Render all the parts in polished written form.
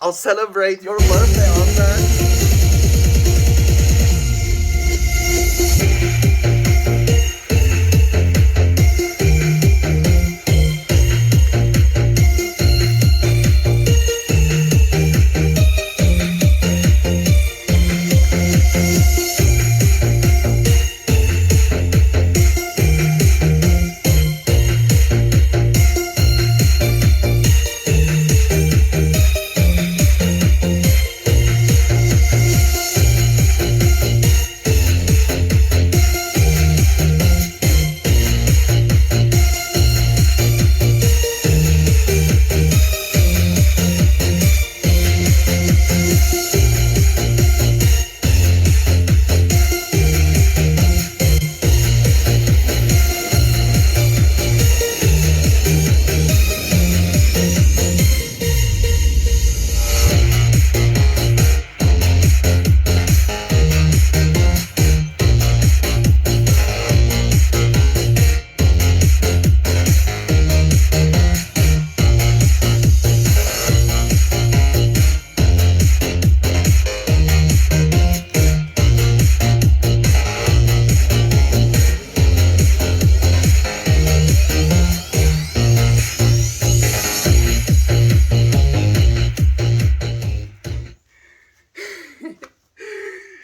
I'll celebrate your birthday, Arpan.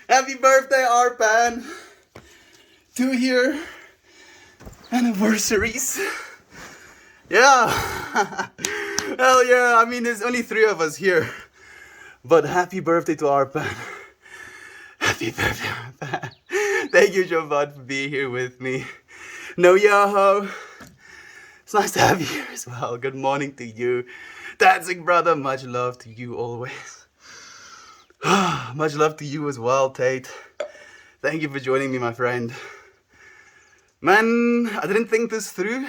Happy birthday, Arpan! 2-year anniversaries. Yeah. Hell yeah. I mean, there's only 3 of us here. But happy birthday to Arpan. Happy birthday, Arpan. Thank you, Jovan, for being here with me. No Yoho. It's nice to have you here as well. Good morning to you. Dancing brother, much love to you always. Much love to you as well, Tate. Thank you for joining me, my friend. Man, I didn't think this through,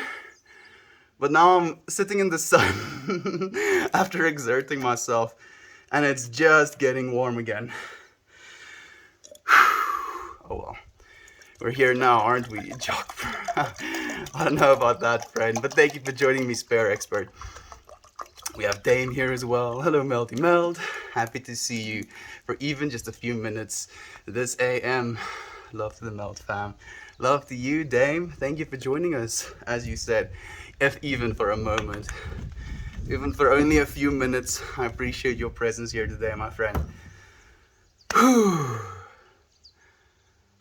but now I'm sitting in the sun after exerting myself, and it's just getting warm again. Oh well. We're here now, aren't we, Jock? I don't know about that, friend, but thank you for joining me, Spare Expert. We have Dame here as well. Hello, Melty Meld. Happy to see you for even just a few minutes this AM. Love to the Meld fam. Love to you, Dame. Thank you for joining us, as you said, if even for a moment. Even for only a few minutes, I appreciate your presence here today, my friend. Whew.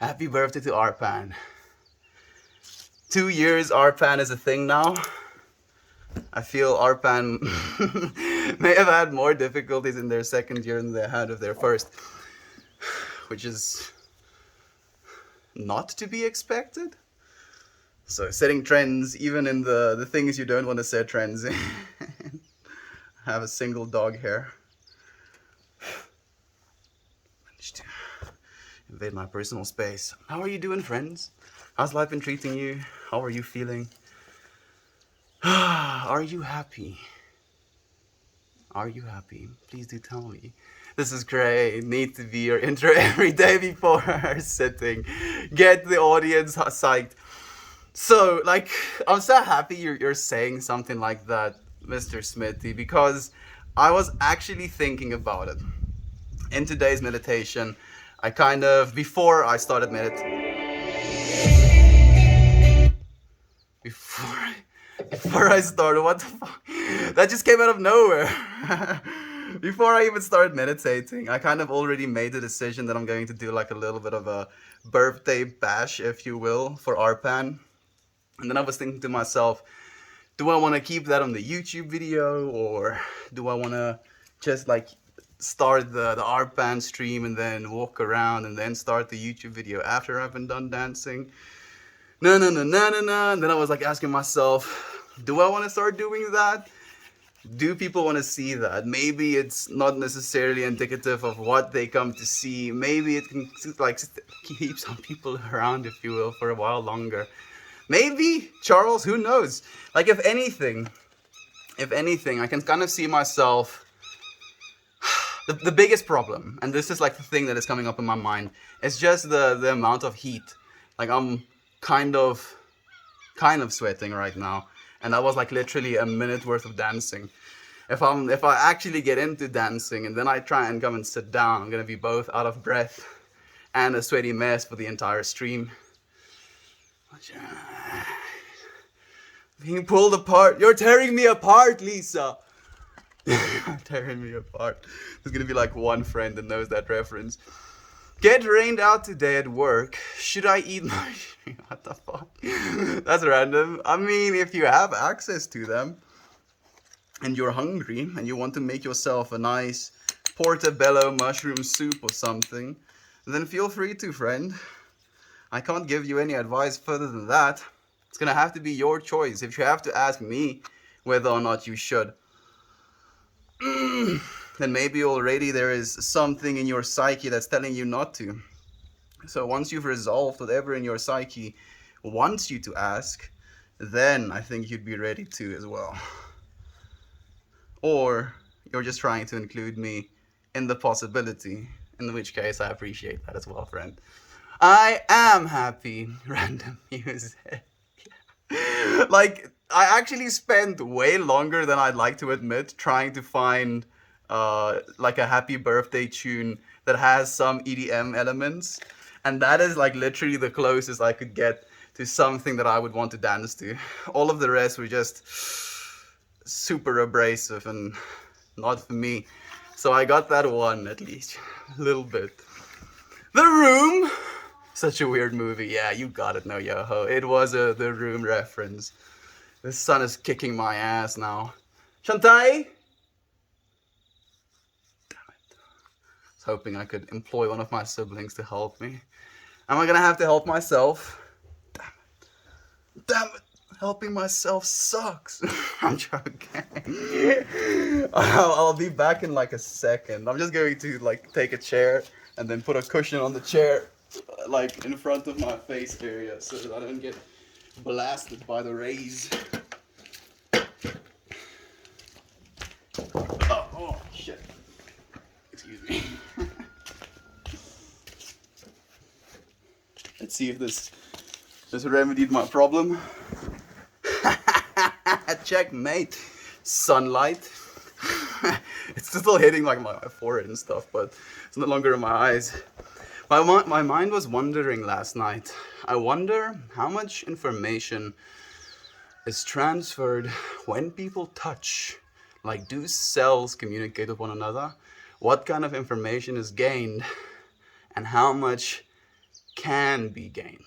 Happy birthday to Arpan. 2 years Arpan is a thing now. I feel Arpan may have had more difficulties in their 2nd year than they had of their first, which is not to be expected. So setting trends, even in the things you don't want to set trends in. I have a single dog here. Managed to invade my personal space. How are you doing, friends? How's life been treating you? How are you feeling? Are you happy? Are you happy? Please do tell me. This is great. Need to be your intro every day before sitting. Get the audience psyched. So, like, I'm so happy you're saying something like that, Mr. Smithy, because I was actually thinking about it. In today's meditation, I kind of, before I started meditating, Before I started, what the fuck? That just came out of nowhere. Before I even started meditating, I kind of already made the decision that I'm going to do like a little bit of a birthday bash, if you will, for Arpan. And then I was thinking to myself, do I want to keep that on the YouTube video, or do I want to just like start the Arpan stream and then walk around and then start the YouTube video after I've been done dancing? No. And then I was like asking myself, do I want to start doing that? Do people want to see that? Maybe it's not necessarily indicative of what they come to see. Maybe it can like keep some people around, if you will, for a while longer. Maybe, Charles, who knows? Like if anything, I can kind of see myself. The biggest problem, and this is like the thing that is coming up in my mind, is just the amount of heat. Like I'm kind of sweating right now, and that was like literally a minute worth of dancing. If I actually get into dancing and then I try and come and sit down, I'm gonna be both out of breath and a sweaty mess for the entire stream. Being pulled apart. You're tearing me apart, Lisa. You're tearing me apart. There's gonna be like one friend that knows that reference. Get rained out today at work. Should I eat my... What the fuck? That's random. I mean, if you have access to them and you're hungry and you want to make yourself a nice portobello mushroom soup or something, then feel free to, friend. I can't give you any advice further than that. It's gonna have to be your choice. If you have to ask me whether or not you should, then maybe already there is something in your psyche that's telling you not to. So once you've resolved whatever in your psyche wants you to ask, then I think you'd be ready to as well. Or you're just trying to include me in the possibility, in which case I appreciate that as well, friend. I am happy. Random music. Like, I actually spent way longer than I'd like to admit trying to find like a happy birthday tune that has some EDM elements. And that is like literally the closest I could get to something that I would want to dance to. All of the rest were just super abrasive and not for me. So I got that one at least, a little bit. The Room. Such a weird movie. Yeah, you got it, no yo-ho. It was a The Room reference. The sun is kicking my ass now. Shantai? Damn it. I was hoping I could employ one of my siblings to help me. Am I gonna have to help myself? Damn it. Damn it. Helping myself sucks. I'm joking. I'll be back in like a second. I'm just going to like take a chair and then put a cushion on the chair like in front of my face area so that I don't get blasted by the rays. Oh shit. Excuse me. Let's see if this remedied my problem. Checkmate. Sunlight. It's still hitting like my forehead and stuff, but it's no longer in my eyes. My mind was wondering last night. I wonder how much information is transferred when people touch. Like, do cells communicate with one another? What kind of information is gained? And how much can be gained?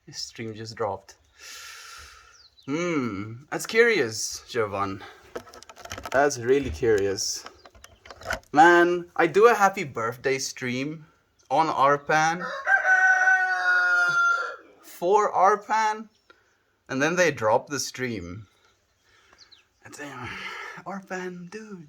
This stream just dropped. That's curious, Jovan. That's really curious. Man, I do a happy birthday stream on RPAN for RPAN, and then they drop the stream. And they RPAN, dude.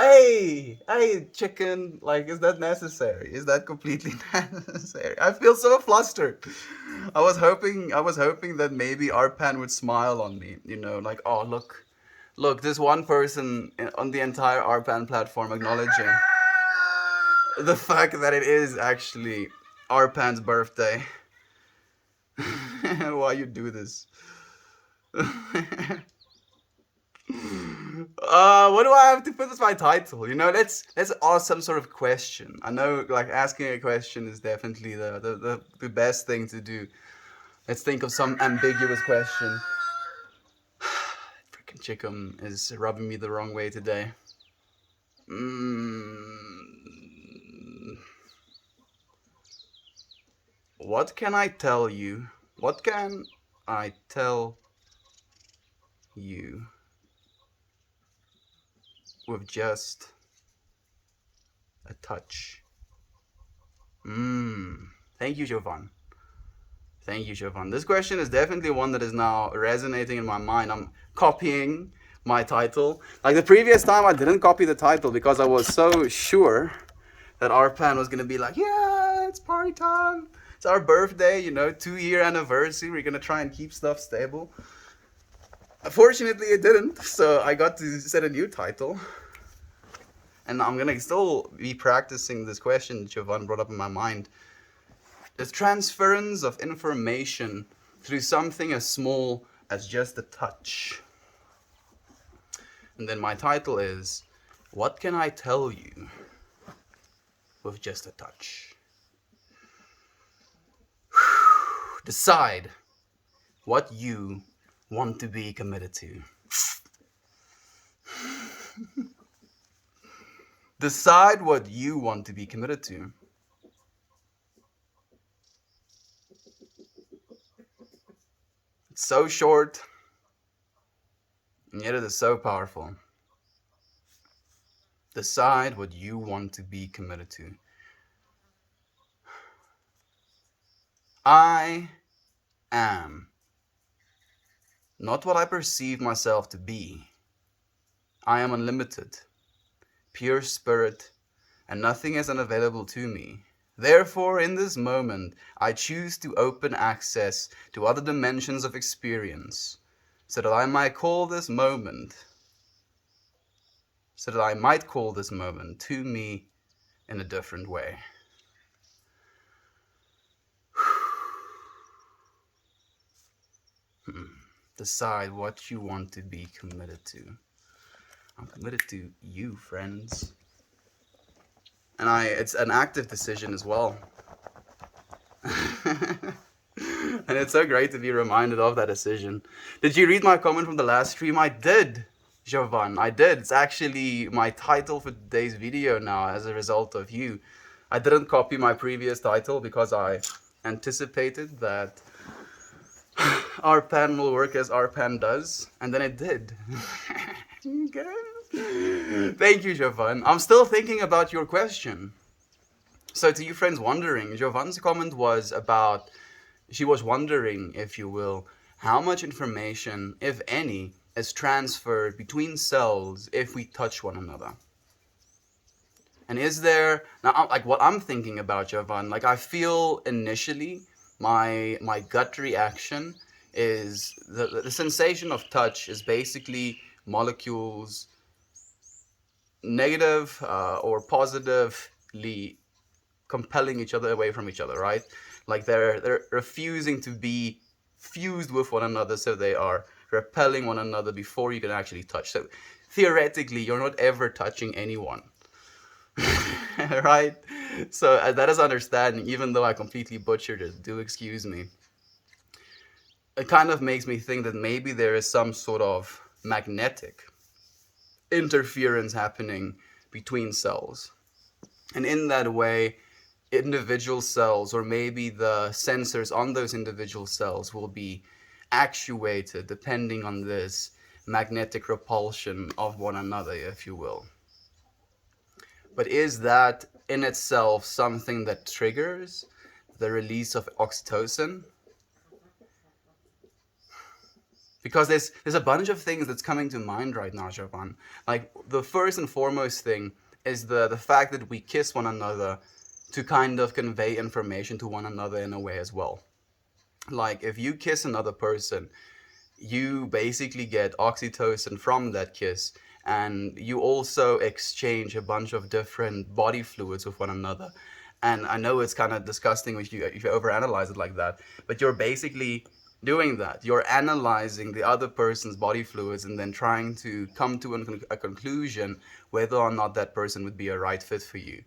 Hey, chicken, like, is that necessary? Is that completely necessary? I feel so flustered. I was hoping that maybe RPAN would smile on me, you know, like, oh, look, there's one person on the entire RPAN platform acknowledging the fact that it is actually RPAN's birthday. Why you do this? What do I have to put as my title? You know, let's ask some sort of question. I know, like, asking a question is definitely the best thing to do. Let's think of some ambiguous question. Freaking chicken is rubbing me the wrong way today. What can I tell you? What can I tell you with just a touch? Thank you, Jovan. Thank you, Jovan. This question is definitely one that is now resonating in my mind. I'm copying my title. Like the previous time, I didn't copy the title because I was so sure that RPAN was gonna be like, yeah, it's party time. It's our birthday, 2-year anniversary. We're gonna try and keep stuff stable. Unfortunately, it didn't, so I got to set a new title. And I'm gonna still be practicing this question that Jovan brought up in my mind. The transference of information through something as small as just a touch. And then my title is, what can I tell you with just a touch? Decide what you want to be committed to. Decide what you want to be committed to. It's so short, and yet it is so powerful. Decide what you want to be committed to. I am not what I perceive myself to be. I am unlimited, pure spirit, and nothing is unavailable to me. Therefore, in this moment, I choose to open access to other dimensions of experience, so that I might call this moment to me in a different way. Decide what you want to be committed to. I'm committed to you, friends. And it's an active decision as well. And it's so great to be reminded of that decision. Did you read my comment from the last stream? I did, Jovan. I did. It's actually my title for today's video now as a result of you. I didn't copy my previous title because I anticipated that RPAN will work as RPAN does, and then it did. Thank you, Jovan. I'm still thinking about your question. So to you friends wondering, Jovan's comment was about, she was wondering, if you will, how much information, if any, is transferred between cells if we touch one another. And is there, now like what I'm thinking about, Jovan, like I feel initially my gut reaction is the sensation of touch is basically molecules negative or positively compelling each other away from each other, right? Like they're refusing to be fused with one another, so they are repelling one another before you can actually touch. So theoretically, you're not ever touching anyone. Right? So that is understanding, even though I completely butchered it. Do excuse me. It kind of makes me think that maybe there is some sort of magnetic interference happening between cells. And in that way, individual cells, or maybe the sensors on those individual cells, will be actuated depending on this magnetic repulsion of one another, if you will. But is that in itself something that triggers the release of oxytocin? Because there's a bunch of things that's coming to mind right now, Jovan. Like the first and foremost thing is the fact that we kiss one another to kind of convey information to one another in a way as well. Like if you kiss another person, you basically get oxytocin from that kiss, and you also exchange a bunch of different body fluids with one another. And I know it's kind of disgusting if you overanalyze it like that, but you're basically doing that. You're analyzing the other person's body fluids and then trying to come to a conclusion whether or not that person would be a right fit for you.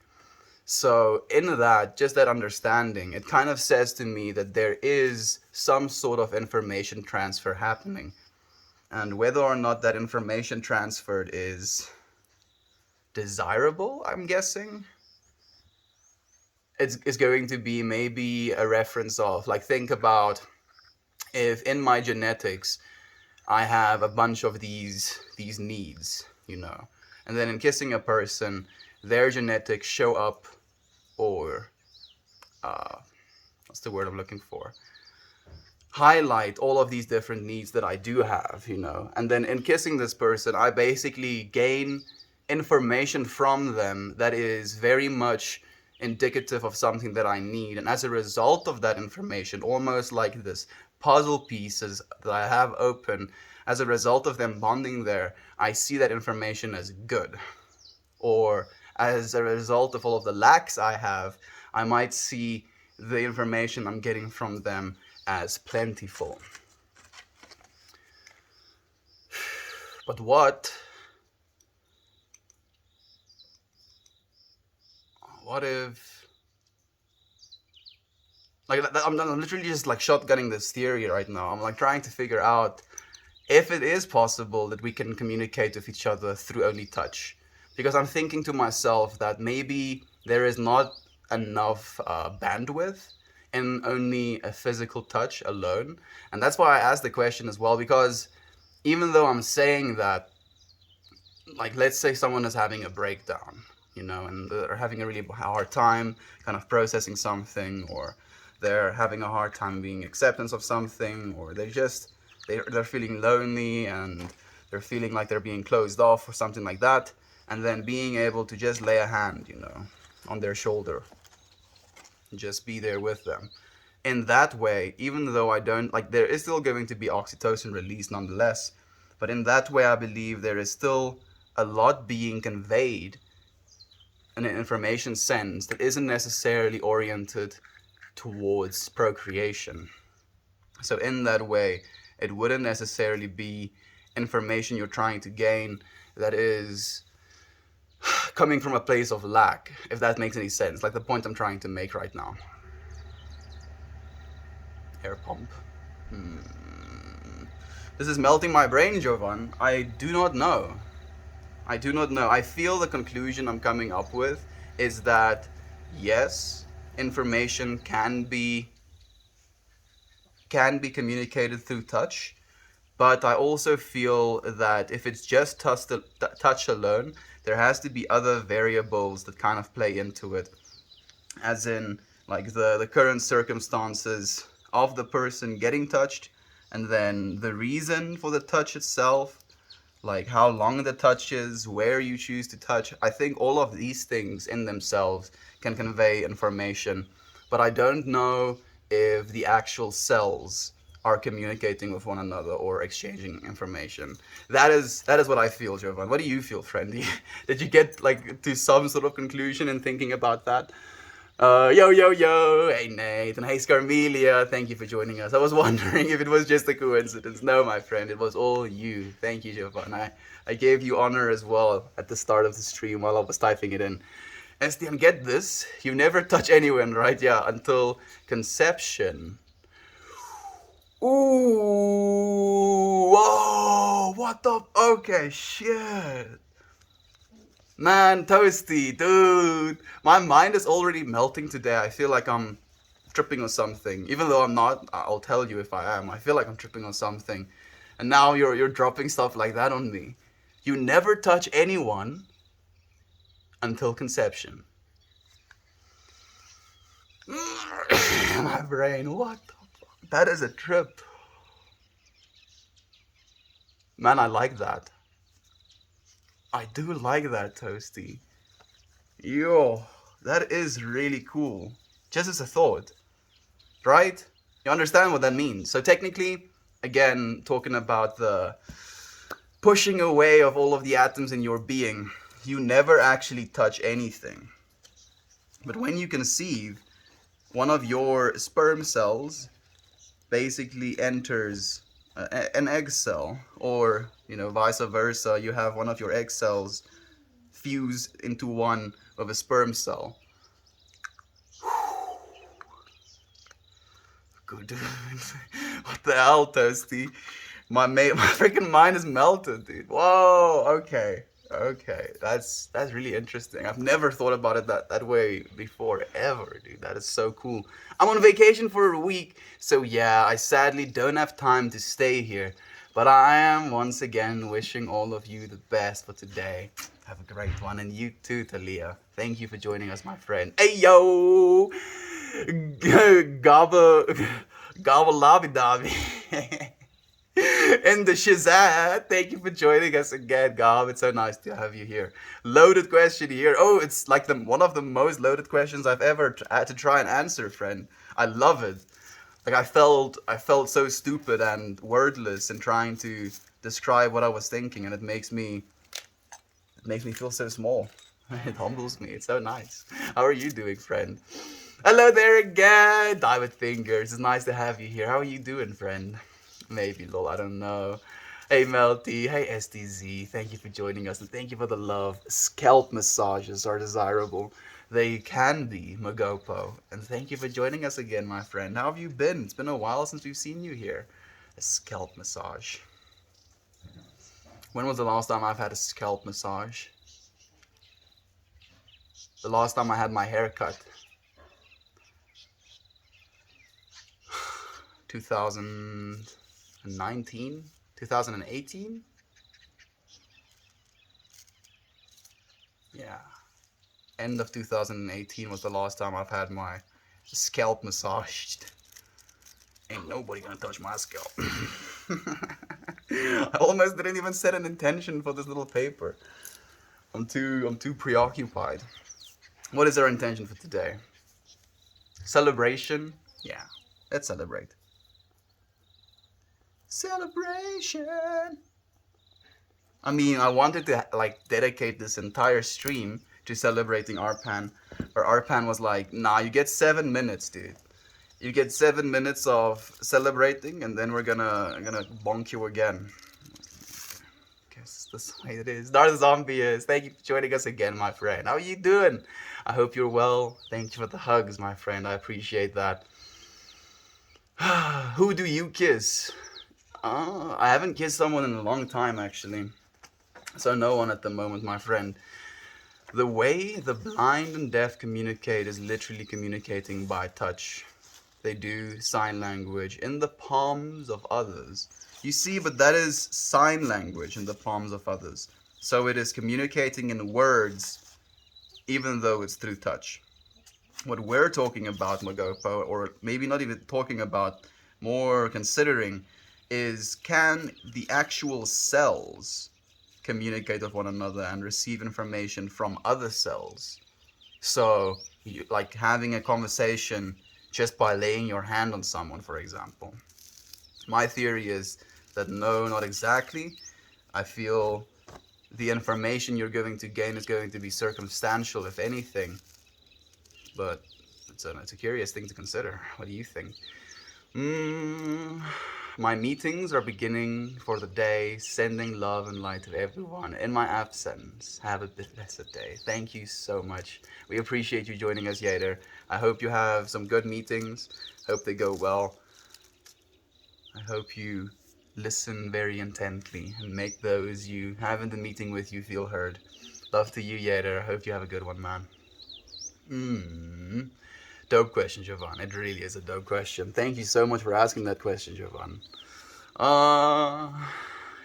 So in that, just that understanding, it kind of says to me that there is some sort of information transfer happening. And whether or not that information transferred is desirable, I'm guessing, it's going to be maybe a reference of, like, think about if in my genetics I have a bunch of these needs, and then in kissing a person, their genetics show up, or what's the word I'm looking for? Highlight all of these different needs that I do have, and then in kissing this person, I basically gain information from them that is very much indicative of something that I need. And as a result of that information, almost like this puzzle pieces that I have open, as a result of them bonding there, I see that information as good. Or as a result of all of the lacks I have, I might see the information I'm getting from them as plentiful. But what if, like, I'm literally just like shotgunning this theory right now. I'm like trying to figure out if it is possible that we can communicate with each other through only touch. Because I'm thinking to myself that maybe there is not enough bandwidth in only a physical touch alone. And that's why I asked the question as well, because even though I'm saying that, like, let's say someone is having a breakdown, you know, and they're having a really hard time kind of processing something, or they're having a hard time being acceptance of something, or they're feeling lonely and they're feeling like they're being closed off or something like that, and then being able to just lay a hand, you know, on their shoulder, just be there with them. In that way, even though I don't, like, there is still going to be oxytocin release nonetheless, but in that way I believe there is still a lot being conveyed in an information sense that isn't necessarily oriented towards procreation. So in that way, it wouldn't necessarily be information you're trying to gain that is coming from a place of lack, if that makes any sense. Like the point I'm trying to make right now. Air pump. This is melting my brain, Jovan. I do not know. I feel the conclusion I'm coming up with is that yes, information can be communicated through touch, but I also feel that if it's just touch alone, there has to be other variables that kind of play into it, as in like the current circumstances of the person getting touched, and then the reason for the touch itself, like how long the touch is, where you choose to touch. I think all of these things in themselves can convey information, but I don't know if the actual cells are communicating with one another or exchanging information. That is what I feel, Jovan. What do you feel, friend? Did you get like to some sort of conclusion in thinking about that? Yo, hey Nate, and hey Scarmelia, thank you for joining us. I was wondering if it was just a coincidence. No, my friend, it was all you. Thank you, Jovan. I gave you honor as well at the start of the stream while I was typing it in. Estian, get this, you never touch anyone, right? Yeah, until conception. Ooh, whoa, what the, okay, shit. Man, Toasty, dude, my mind is already melting today. I feel like I'm tripping on something. Even though I'm not, I'll tell you if I am. I feel like I'm tripping on something. And now you're dropping stuff like that on me. You never touch anyone until conception. My brain, what the fuck? That is a trip. Man, I like that. I do like that, Toasty. Yo, that is really cool. Just as a thought, right? You understand what that means. So technically, again, talking about the pushing away of all of the atoms in your being, you never actually touch anything. But when you conceive, one of your sperm cells basically enters an egg cell, or, you know, vice versa. You have one of your egg cells fuse into one of a sperm cell. Good. What the hell, Toasty? My freaking mind is melted, dude. Whoa. Okay. That's really interesting. I've never thought about it that way before, ever, dude. That is so cool. I'm on vacation for a week, so yeah, I sadly don't have time to stay here. But I am once again wishing all of you the best for today. Have a great one, and you too, Talia. Thank you for joining us, my friend. Hey yo, gobble labi dabi. In the Shazad, thank you for joining us again, Gob. It's so nice to have you here. Loaded question here. Oh, it's like one of the most loaded questions I've ever had to try and answer, friend. I love it. Like I felt so stupid and wordless in trying to describe what I was thinking, and it makes me feel so small. It humbles me. It's so nice. How are you doing, friend? Hello there again, Diamond Fingers. It's nice to have you here. How are you doing, friend? Maybe, lol, I don't know. Hey, Melty. Hey, SDZ. Thank you for joining us, and thank you for the love. Scalp massages are desirable. They can be, Magopo. And thank you for joining us again, my friend. How have you been? It's been a while since we've seen you here. A scalp massage. When was the last time I've had a scalp massage? The last time I had my hair cut. 2019? 2018? Yeah. End of 2018 was the last time I've had my scalp massaged. Ain't nobody gonna touch my scalp. I almost didn't even set an intention for this little paper. I'm too preoccupied. What is our intention for today? Celebration? Yeah, let's celebrate. Celebration! I mean, I wanted to like dedicate this entire stream to celebrating RPAN, where RPAN was like, nah, you get 7 minutes, dude. You get 7 minutes of celebrating, and then we're gonna bonk you again. Guess that's the way it is. Darth Zombie is. Thank you for joining us again, my friend. How are you doing? I hope you're well. Thank you for the hugs, my friend. I appreciate that. Who do you kiss? I haven't kissed someone in a long time, actually. So no one at the moment, my friend. The way the blind and deaf communicate is literally communicating by touch. They do sign language in the palms of others. You see, but that is sign language in the palms of others. So it is communicating in words, even though it's through touch. What we're talking about, Magopo, or maybe not even talking about, more considering, is can the actual cells communicate with one another and receive information from other cells? So, like having a conversation just by laying your hand on someone, for example. My theory is that no, not exactly. I feel the information you're going to gain is going to be circumstantial, if anything. But it's a curious thing to consider. What do you think? My meetings are beginning for the day, sending love and light to everyone in my absence. Have a blessed day. Thank you so much. We appreciate you joining us, Yader. I hope you have some good meetings. Hope they go well. I hope you listen very intently and make those you have in the meeting with you feel heard. Love to you, Yader. I hope you have a good one, man. Dope question, Jovan. It really is a dope question. Thank you so much for asking that question, Jovan.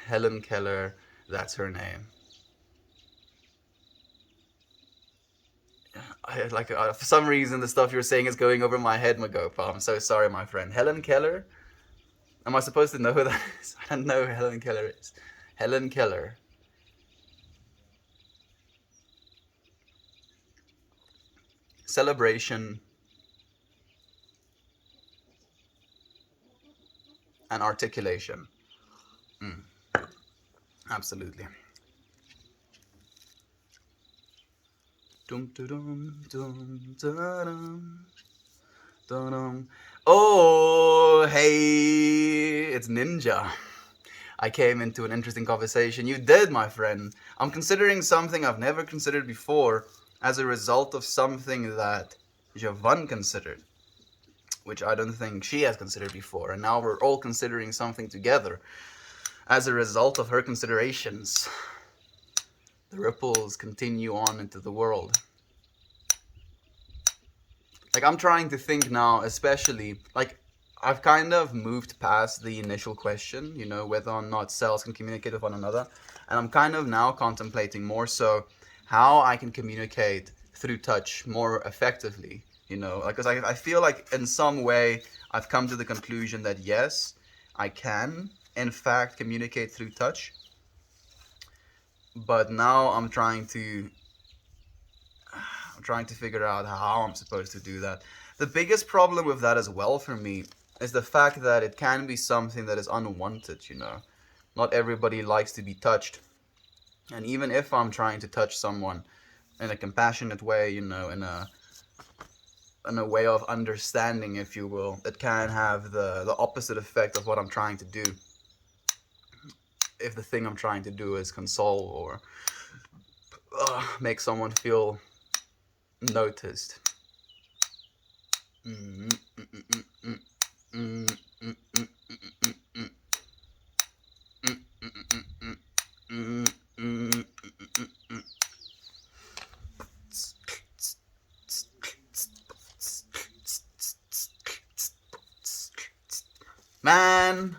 Helen Keller, that's her name. For some reason, the stuff you're saying is going over my head, Magopa. I'm so sorry, my friend. Helen Keller? Am I supposed to know who that is? I don't know who Helen Keller is. Helen Keller. Celebration and articulation. Absolutely. Dum dum dum dum dum. Oh, hey, it's Ninja. I came into an interesting conversation. You did, my friend. I'm considering something I've never considered before as a result of something that Javan considered, which I don't think she has considered before. And now we're all considering something together as a result of her considerations. The ripples continue on into the world. Like, I'm trying to think now, especially, like, I've kind of moved past the initial question, you know, whether or not cells can communicate with one another. And I'm kind of now contemplating more so how I can communicate through touch more effectively, you know, because I feel like in some way I've come to the conclusion that yes, I can in fact communicate through touch, but now I'm trying to figure out how I'm supposed to do that. The biggest problem with that as well for me is the fact that it can be something that is unwanted, you know. Not everybody likes to be touched. And even if I'm trying to touch someone in a compassionate way, you know, in a way of understanding, if you will, it can have the opposite effect of what I'm trying to do. If the thing I'm trying to do is console or make someone feel noticed. Man,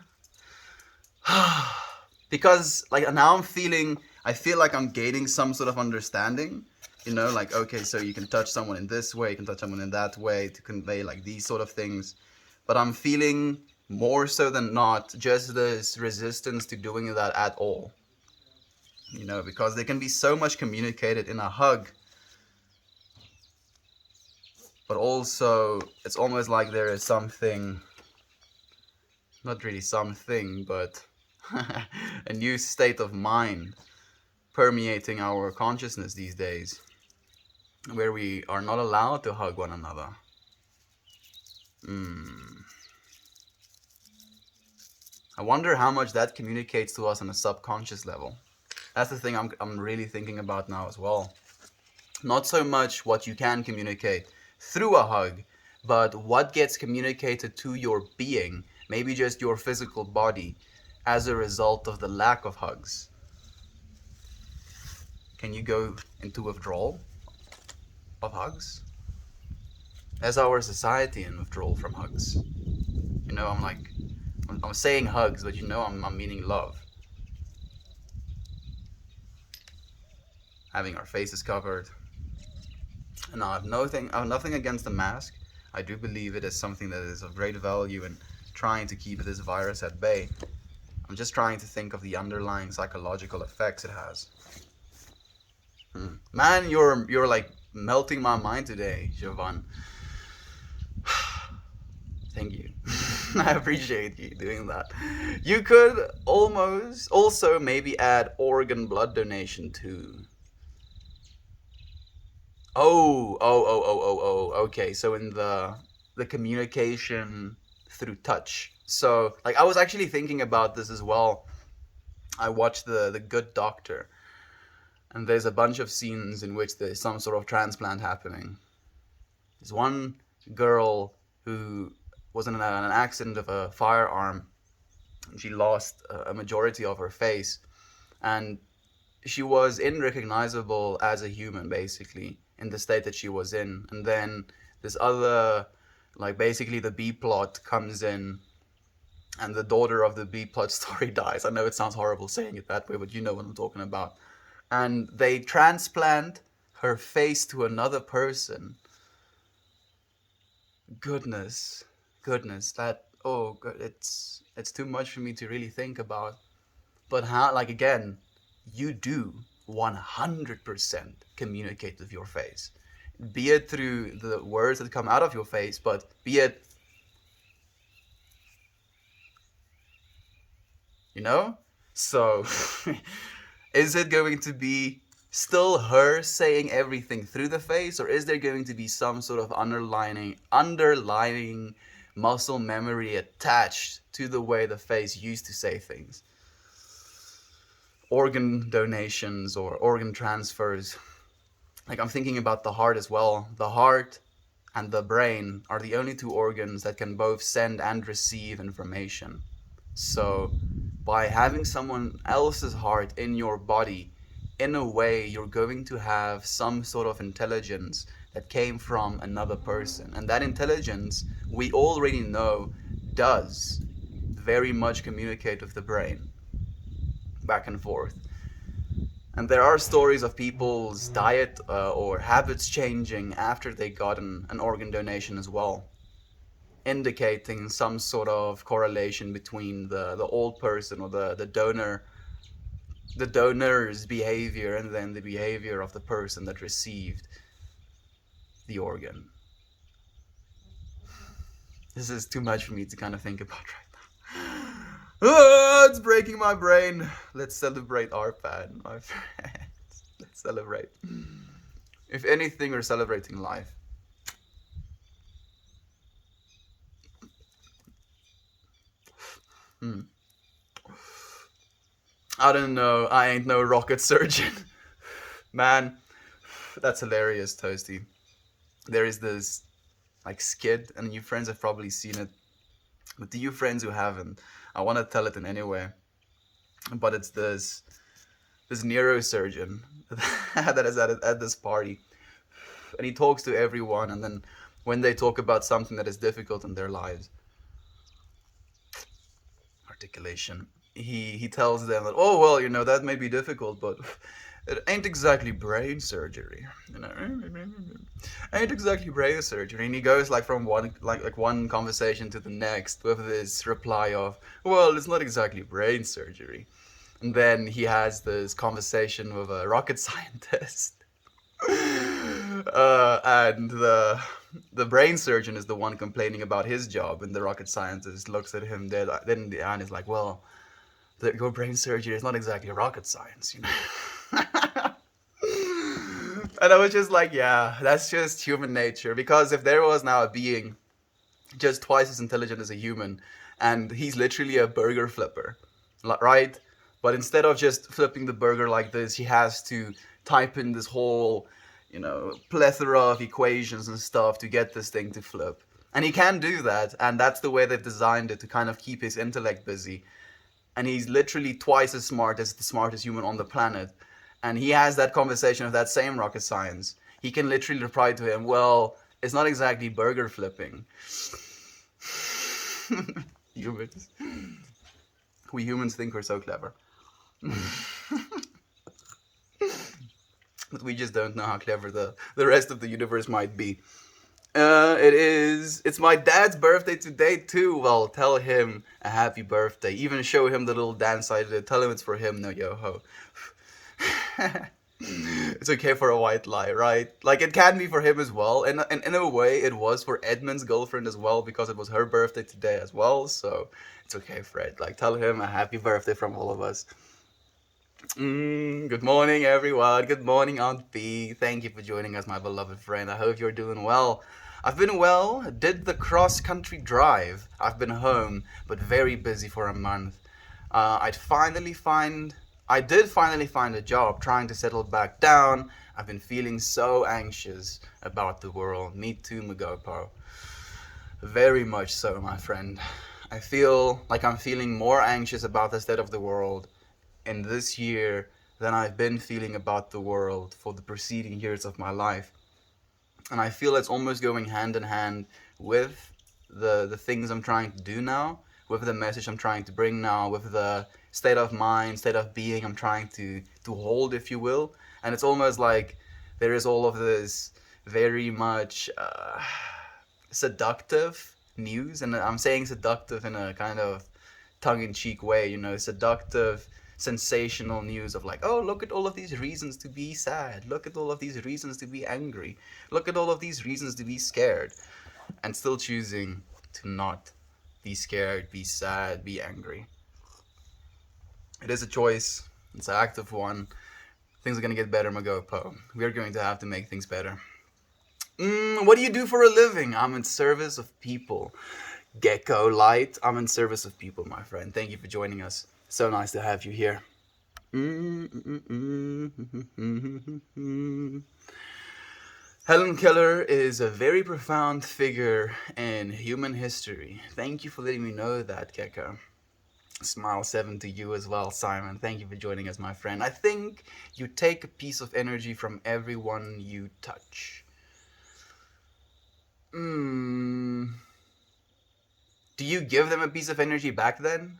because like now I feel like I'm gaining some sort of understanding, you know, like, okay, so you can touch someone in this way, you can touch someone in that way to convey like these sort of things, but I'm feeling more so than not just this resistance to doing that at all, you know, because there can be so much communicated in a hug, but also it's almost like there is something, not really something, but a new state of mind permeating our consciousness these days, where we are not allowed to hug one another. I wonder how much that communicates to us on a subconscious level. That's the thing I'm really thinking about now as well. Not so much what you can communicate through a hug, but what gets communicated to your being, maybe just your physical body, as a result of the lack of hugs. Can you go into withdrawal of hugs? As our society in withdrawal from hugs. You know, I'm saying hugs, but you know I'm meaning love. Having our faces covered. And I have nothing against the mask. I do believe it is something that is of great value in trying to keep this virus at bay. I'm just trying to think of the underlying psychological effects it has. Man, you're like melting my mind today, Siobhan. Thank you. I appreciate you doing that. You could almost also maybe add organ blood donation too. Okay. So in the communication through touch. So like I was actually thinking about this as well. I watched the Good Doctor, and there's a bunch of scenes in which there's some sort of transplant happening. There's one girl who was in an accident of a firearm. She lost a majority of her face, and she was unrecognizable as a human, basically, in the state that she was in. And then this other, like basically the B plot comes in, and the daughter of the B plot story dies. I know it sounds horrible saying it that way, but you know what I'm talking about. And they transplant her face to another person. Goodness, that, oh, it's too much for me to really think about. But how, like, again, you do 100% communicate with your face, be it through the words that come out of your face, but be it, you know? So, is it going to be still her saying everything through the face, or is there going to be some sort of underlying muscle memory attached to the way the face used to say things? Organ donations or organ transfers. Like, I'm thinking about the heart as well. The heart and the brain are the only two organs that can both send and receive information. So by having someone else's heart in your body, in a way, you're going to have some sort of intelligence that came from another person. And that intelligence, we already know, does very much communicate with the brain, back and forth. And there are stories of people's diet or habits changing after they got an organ donation as well. indicating some sort of correlation between the old person or the donor's behavior and then the behavior of the person that received the organ. This is too much for me to kind of think about right now. Oh, it's breaking my brain. Let's celebrate RPAN, my friends. Let's celebrate. If anything, we're celebrating life. I don't know. I ain't no rocket surgeon. Man, that's hilarious, Toasty. There is this like skit, and you friends have probably seen it. But to you friends who haven't, I want to tell it in any way. But it's this neurosurgeon that is at this party, and he talks to everyone, and then when they talk about something that is difficult in their lives, articulation, he tells them that, oh well, that may be difficult, but it ain't exactly brain surgery, ain't exactly brain surgery. And he goes like from one conversation to the next with this reply of, well, it's not exactly brain surgery. And then he has this conversation with a rocket scientist. And the brain surgeon is the one complaining about his job, and the rocket scientist looks at him dead in the eye and is like, well, your brain surgery is not exactly rocket science, And I was just like, yeah, that's just human nature. Because if there was now a being just twice as intelligent as a human, and he's literally a burger flipper, right? But instead of just flipping the burger like this, he has to type in this whole, plethora of equations and stuff to get this thing to flip. And he can do that, and that's the way they've designed it, to kind of keep his intellect busy. And he's literally twice as smart as the smartest human on the planet. And he has that conversation of that same rocket science. He can literally reply to him, well, it's not exactly burger flipping. Humans. We humans think we're so clever. But we just don't know how clever the rest of the universe might be. It's my dad's birthday today too. Well, tell him a happy birthday. Even show him the little dance I did. Tell him it's for him, no yo-ho. It's okay for a white lie, right? Like, it can be for him as well. And in a way, it was for Edmund's girlfriend as well, because it was her birthday today as well. So it's okay, Fred. Like, tell him a happy birthday from all of us. Good morning, everyone. Good morning, Aunt B. Thank you for joining us, my beloved friend. I hope you're doing well. I've been well, did the cross-country drive. I've been home, but very busy for a month. I did finally find a job, trying to settle back down. I've been feeling so anxious about the world. Me too, Magopo. Very much so, my friend. I feel like I'm feeling more anxious about the state of the world in this year than I've been feeling about the world for the preceding years of my life. And I feel it's almost going hand in hand with the things I'm trying to do now, with the message I'm trying to bring now, with the state of mind, state of being I'm trying to hold, if you will. And it's almost like there is all of this very much seductive news. And I'm saying seductive in a kind of tongue-in-cheek way, seductive, sensational news of like, oh, look at all of these reasons to be sad, look at all of these reasons to be angry, look at all of these reasons to be scared, and still choosing to not be scared, be sad, be angry. It is a choice. It's an active one. Things are going to get better, Magopo. We're going to have to make things better. What do you do for a living? I'm in service of people. Gecko Light, I'm in service of people, my friend. Thank you for joining us. So nice to have you here. Helen Keller is a very profound figure in human history. Thank you for letting me know that, Gecko. Smile 7 to you as well, Simon. Thank you for joining us, my friend. I think you take a piece of energy from everyone you touch. Do you give them a piece of energy back then?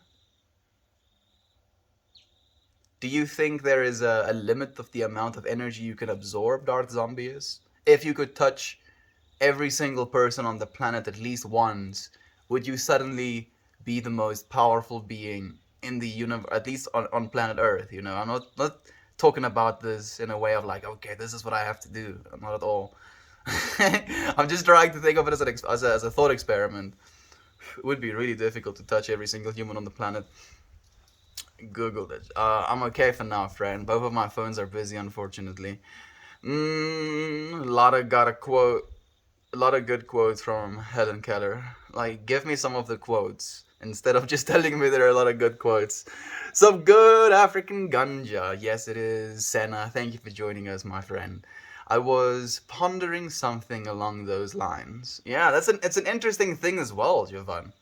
Do you think there is a limit of the amount of energy you can absorb, Darth Zombius? If you could touch every single person on the planet at least once, would you suddenly be the most powerful being in the universe, at least on planet Earth? You know, I'm not talking about this in a way of like, okay, this is what I have to do. Not at all. I'm just trying to think of it as as a thought experiment. It would be really difficult to touch every single human on the planet. Google it. I'm okay for now, friend. Both of my phones are busy, unfortunately. A lot of got a quote, a lot of good quotes from Helen Keller. Like, give me some of the quotes instead of just telling me there are a lot of good quotes. Some good African ganja. Yes, it is. Senna, thank you for joining us, my friend. I was pondering something along those lines. Yeah, it's an interesting thing as well, Jovan.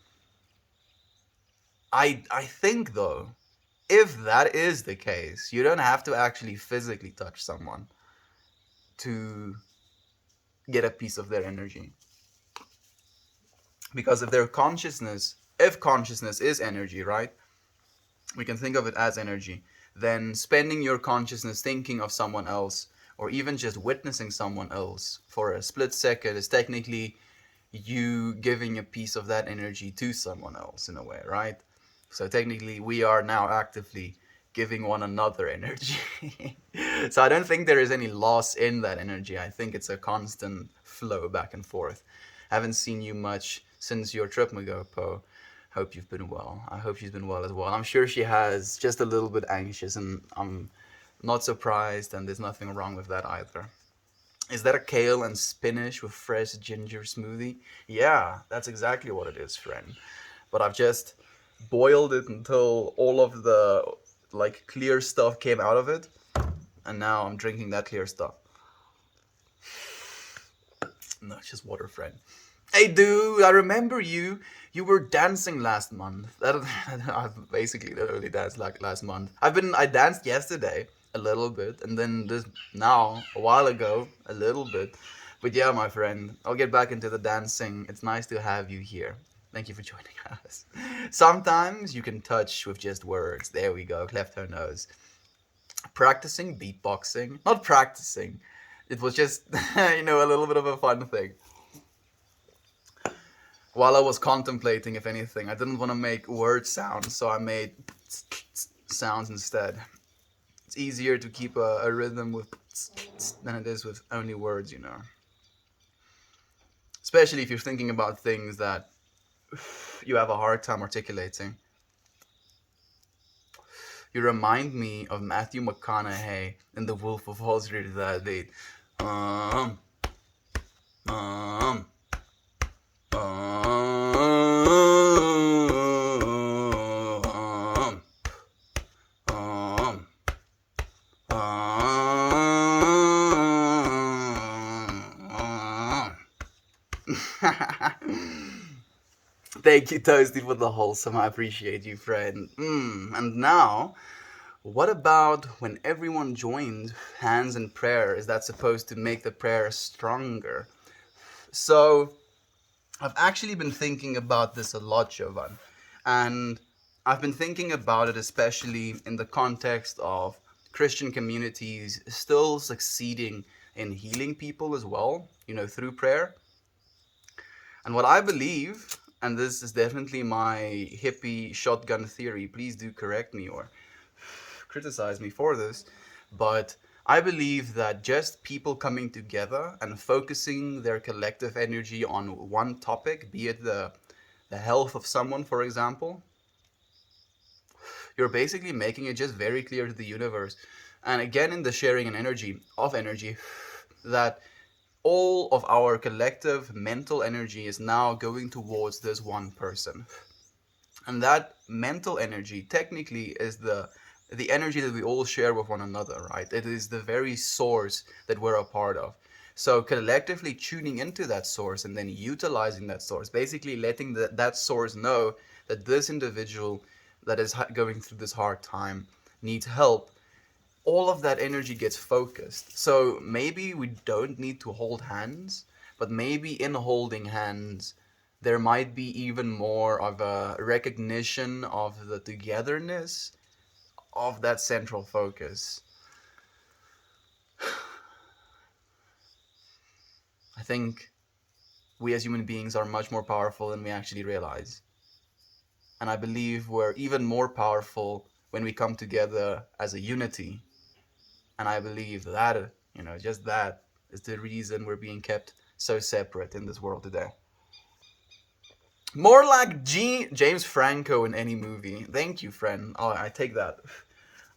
I think though, if that is the case, you don't have to actually physically touch someone to get a piece of their energy. Because if consciousness is energy, right? We can think of it as energy. Then spending your consciousness thinking of someone else or even just witnessing someone else for a split second is technically you giving a piece of that energy to someone else in a way, right? So technically, we are now actively giving one another energy. So I don't think there is any loss in that energy. I think it's a constant flow back and forth. Haven't seen you much since your trip, ago, Poe. Hope you've been well. I hope she's been well as well. I'm sure she has, just a little bit anxious, and I'm not surprised, and there's nothing wrong with that either. Is that a kale and spinach with fresh ginger smoothie? Yeah, that's exactly what it is, friend. But I've just boiled it until all of the like clear stuff came out of it, and now I'm drinking that clear stuff. No, it's just water, friend. Hey, dude, I remember you. You were dancing last month. I've basically literally danced like last month. I danced yesterday a little bit, and then this now a while ago a little bit. But yeah, my friend, I'll get back into the dancing. It's nice to have you here. Thank you for joining us. Sometimes you can touch with just words. There we go. Cleft her nose. Practicing beatboxing. Not practicing. It was just, a little bit of a fun thing. While I was contemplating, if anything, I didn't want to make word sounds, so I made sounds instead. It's easier to keep a rhythm with than it is with only words. Especially if you're thinking about things that you have a hard time articulating. You remind me of Matthew McConaughey in The Wolf of Wall Street that date. Um, um, um, um, Thank you, Toasty, for the wholesome. I appreciate you, friend. And now, what about when everyone joins hands in prayer? Is that supposed to make the prayer stronger? So, I've actually been thinking about this a lot, Jovan. And I've been thinking about it especially in the context of Christian communities still succeeding in healing people as well, through prayer. And what I believe, and this is definitely my hippie shotgun theory, please do correct me or criticize me for this, but I believe that just people coming together and focusing their collective energy on one topic, be it the health of someone, for example, you're basically making it just very clear to the universe. And again, in the sharing and energy, that all of our collective mental energy is now going towards this one person. And that mental energy technically is the energy that we all share with one another, right? It is the very source that we're a part of. So collectively tuning into that source and then utilizing that source, basically letting that source know that this individual that is going through this hard time needs help, all of that energy gets focused. So maybe we don't need to hold hands, but maybe in holding hands, there might be even more of a recognition of the togetherness of that central focus. I think we as human beings are much more powerful than we actually realize. And I believe we're even more powerful when we come together as a unity. And I believe that, just that is the reason we're being kept so separate in this world today. More like James Franco in any movie. Thank you, friend. Oh, I take that.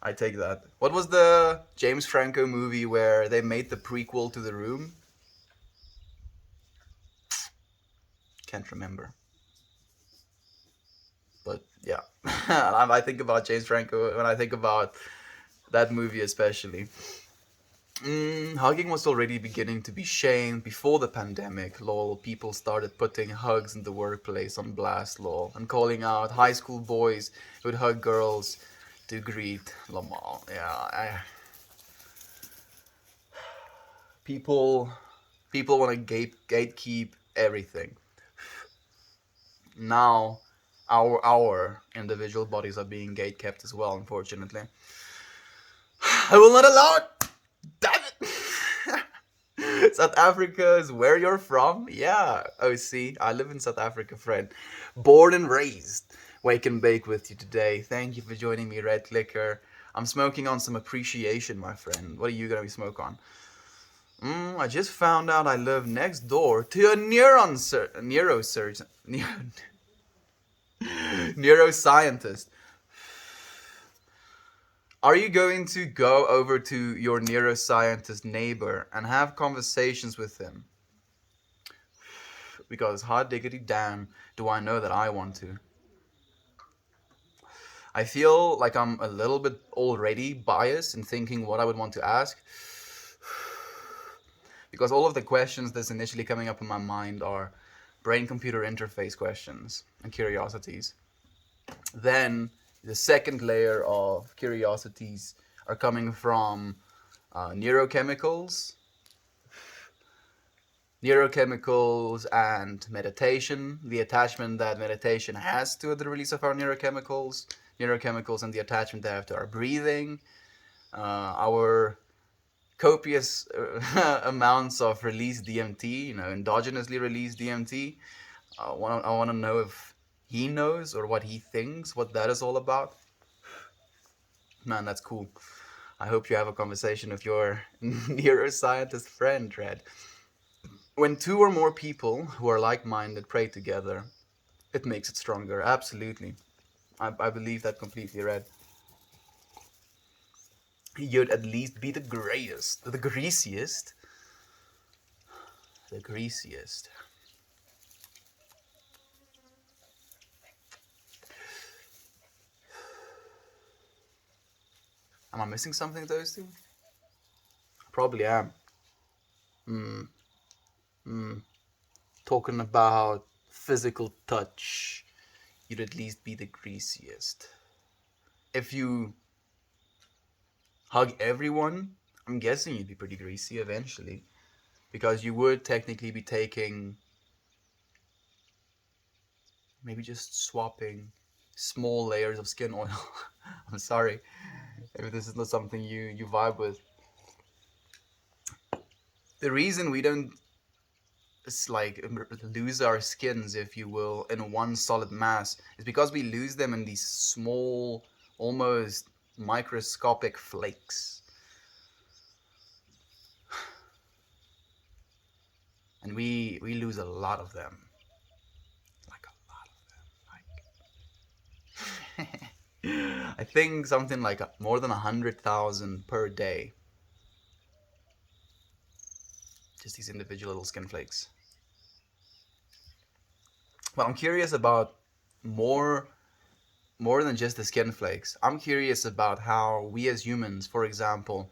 I take that. What was the James Franco movie where they made the prequel to The Room? Can't remember. But yeah, I think about James Franco when I think about that movie especially. Hugging was already beginning to be shamed before the pandemic. Lol, people started putting hugs in the workplace on blast. Lol, and calling out high school boys who would hug girls to greet. Lol, yeah, people, people want to gatekeep everything. Now, our individual bodies are being gatekept as well. Unfortunately, I will not allow it. Damn it! South Africa is where you're from? Yeah. Oh, see, I live in South Africa, friend. Born and raised. Wake and bake with you today. Thank you for joining me, Red Clicker. I'm smoking on some appreciation, my friend. What are you gonna be smoke on? I just found out I live next door to a neurosurgeon, neuroscientist. Are you going to go over to your neuroscientist neighbor and have conversations with him? Because hot diggity damn, do I know that I want to. I feel like I'm a little bit already biased in thinking what I would want to ask. Because all of the questions that's initially coming up in my mind are brain-computer interface questions and curiosities. Then the second layer of curiosities are coming from neurochemicals and meditation, the attachment that meditation has to the release of our neurochemicals and the attachment they have to our breathing, our copious amounts of released DMT, endogenously released DMT. I want to know if he knows or what he thinks, what that is all about. Man, that's cool. I hope you have a conversation with your neuroscientist friend, Red. When two or more people who are like-minded pray together, it makes it stronger. Absolutely. I believe that completely, Red. You'd at least be the greatest, the greasiest. The greasiest. Am I missing something, those two? Probably am. Talking about physical touch, you'd at least be the greasiest. If you hug everyone, I'm guessing you'd be pretty greasy eventually. Because you would technically be taking, maybe just swapping small layers of skin oil. I'm sorry if this is not something you vibe with. The reason we don't lose our skins, if you will, in one solid mass is because we lose them in these small, almost microscopic flakes. And we lose a lot of them. Like a lot of them. I think something like more than 100,000 per day. Just these individual little skin flakes. But I'm curious about more than just the skin flakes. I'm curious about how we as humans, for example,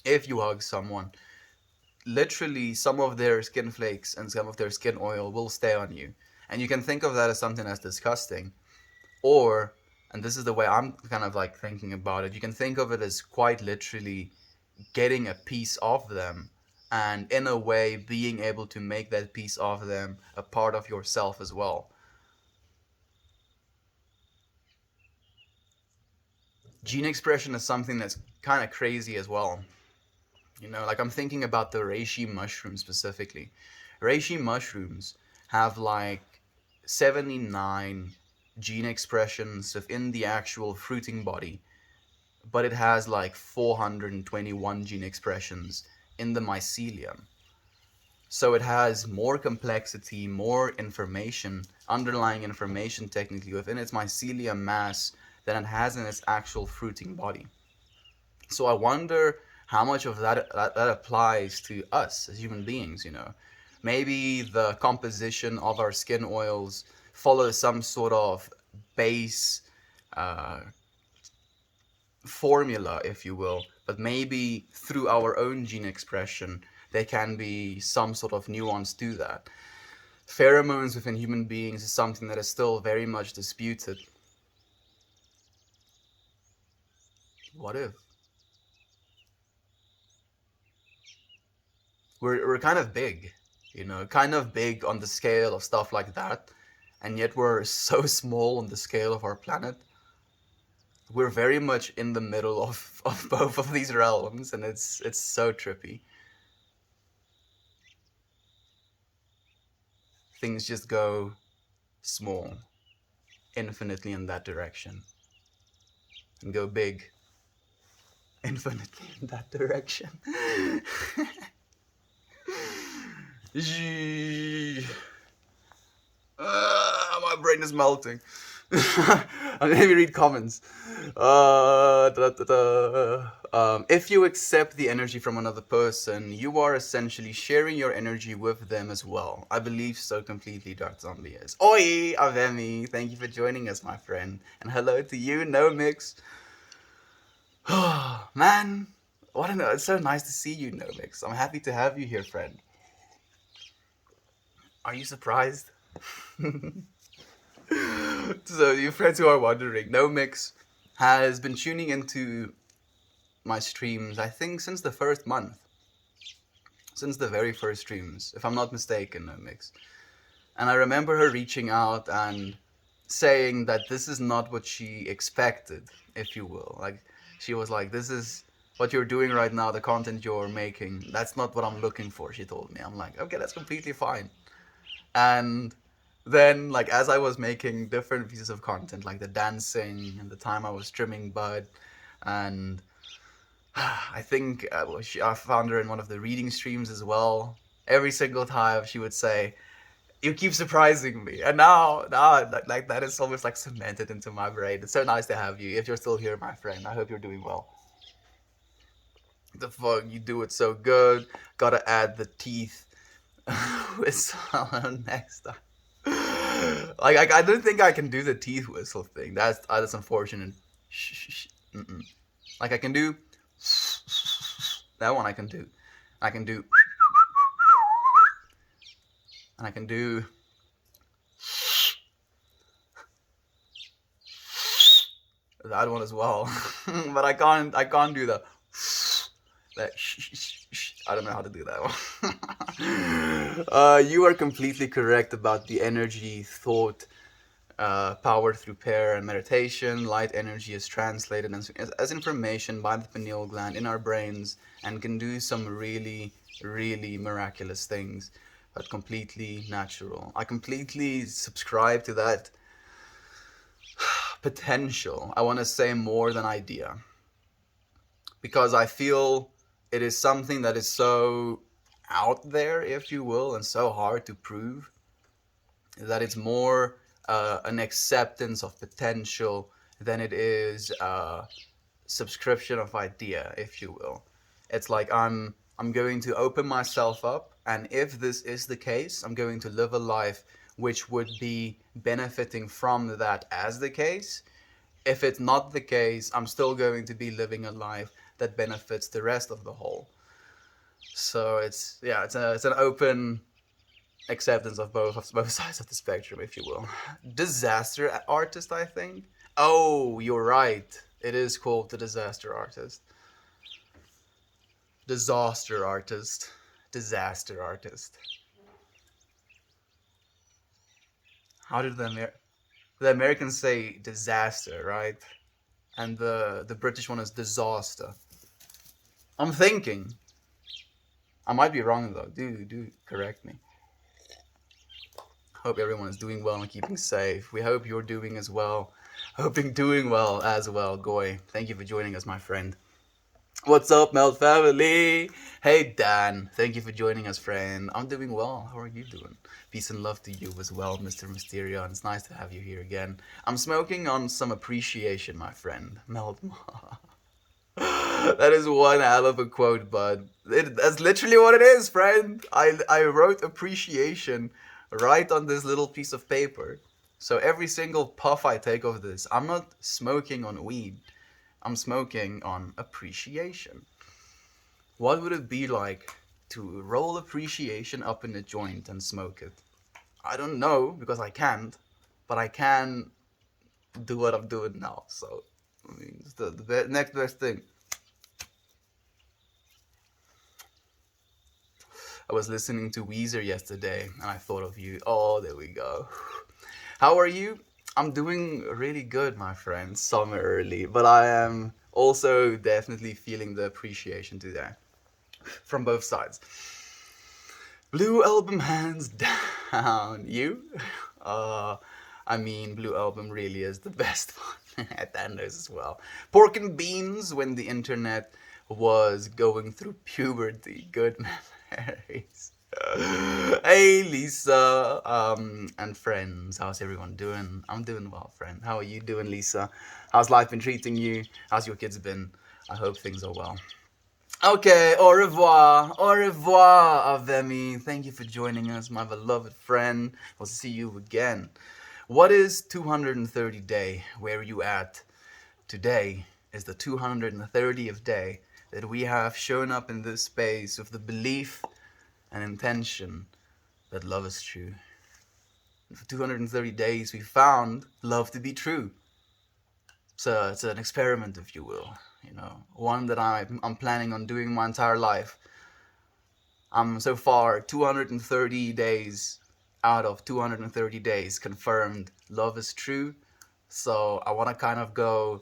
if you hug someone, literally some of their skin flakes and some of their skin oil will stay on you. And you can think of that as something that's disgusting. Or, and this is the way I'm kind of like thinking about it, you can think of it as quite literally getting a piece of them and in a way being able to make that piece of them a part of yourself as well. Gene expression is something that's kind of crazy as well. Like I'm thinking about the reishi mushroom specifically. reishi mushrooms have like 79 gene expressions within the actual fruiting body, but it has like 421 gene expressions in the mycelium. So it has more complexity, more information, underlying information technically within its mycelium mass than it has in its actual fruiting body. So I wonder how much of that applies to us as human beings, you know. Maybe the composition of our skin oils follows some sort of base uh, formula, if you will, but maybe through our own gene expression, there can be some sort of nuance to that. Pheromones within human beings is something that is still very much disputed. What if? We're kind of big, you know, kind of big on the scale of stuff like that, and yet we're so small on the scale of our planet. We're very much in the middle of both of these realms, and it's so trippy. Things just go small infinitely in that direction and go big infinitely in that direction. My brain is melting. Let me read comments. If you accept the energy from another person, you are essentially sharing your energy with them as well. I believe so completely, Dark Zombie is. Oi, Avemi, thank you for joining us, my friend. And hello to you, No Mix. Man, what an, it's so nice to see you, No Mix. I'm happy to have you here, friend. Are you surprised? So, you friends who are wondering, No Mix has been tuning into my streams, I think, since the first month. Since the very first streams, if I'm not mistaken, No Mix. And I remember her reaching out and saying that this is not what she expected, if you will. Like, she was like, this is what you're doing right now, the content you're making. That's not what I'm looking for, she told me. I'm like, okay, that's completely fine. And then, like, as I was making different pieces of content, like the dancing and the time I was trimming bud, and I think I found her in one of the reading streams as well. Every single time she would say, "You keep surprising me," and now, like that is almost like cemented into my brain. It's so nice to have you. If you're still here, my friend, I hope you're doing well. The fuck, you do it so good. Gotta add the teeth whistle next time. Like I don't think I can do the teeth whistle thing. That's unfortunate. Shh, shh, shh. Mm-mm. Like I can do that one. I can do. I can do. And I can do that one as well. But I can't do the that I don't know how to do that one. You are completely correct about the energy, thought, power through prayer and meditation. Light energy is translated as information by the pineal gland in our brains and can do some really, really miraculous things, but completely natural. I completely subscribe to that potential. I want to say more than idea, because I feel it is something that is so out there, if you will, and so hard to prove, that it's more an acceptance of potential than it is subscription of idea, if you will. It's like I'm going to open myself up, and if this is the case, I'm going to live a life which would be benefiting from that as the case. If it's not the case, I'm still going to be living a life that benefits the rest of the whole. So it's an open acceptance of both sides of the spectrum, if you will. Disaster artist, I think. Oh, you're right. It is called the disaster artist. Disaster artist. Disaster artist. How did the Americans say disaster, right? And the British one is disaster. I'm thinking. I might be wrong though. Do correct me. Hope everyone is doing well and keeping safe. We hope you're doing as well. Hoping doing well as well. Goy, thank you for joining us, my friend. What's up, Melt family? Hey, Dan. Thank you for joining us, friend. I'm doing well. How are you doing? Peace and love to you as well, Mr. Mysterio. And it's nice to have you here again. I'm smoking on some appreciation, my friend. Melt. That is one hell of a quote, bud. That's literally what it is, friend. I wrote appreciation right on this little piece of paper. So every single puff I take of this, I'm not smoking on weed. I'm smoking on appreciation. What would it be like to roll appreciation up in a joint and smoke it? I don't know because I can't, but I can do what I'm doing now. So, I mean, it's the next best thing. I was listening to Weezer yesterday and I thought of you. Oh, there we go. How are you? I'm doing really good, my friend. Summer early, but I am also definitely feeling the appreciation today from both sides. Blue Album hands down. You? I mean, Blue Album really is the best one. Dan knows as well. Pork and Beans when the internet was going through puberty. Good memories. Hey Lisa, and friends, how's everyone doing? I'm doing well, friend. How are you doing, Lisa? How's life been treating you? How's your kids been? I hope things are well. Okay, au revoir, Avemi. Thank you for joining us, my beloved friend. We'll see you again. What is 230 day? Where are you at? Today is the 230th day that we have shown up in this space with the belief and intention that love is true. And for 230 days, we found love to be true. So it's an experiment, if you will, one that I'm planning on doing my entire life. I'm so far 230 days out of 230 days confirmed love is true. So I want to kind of go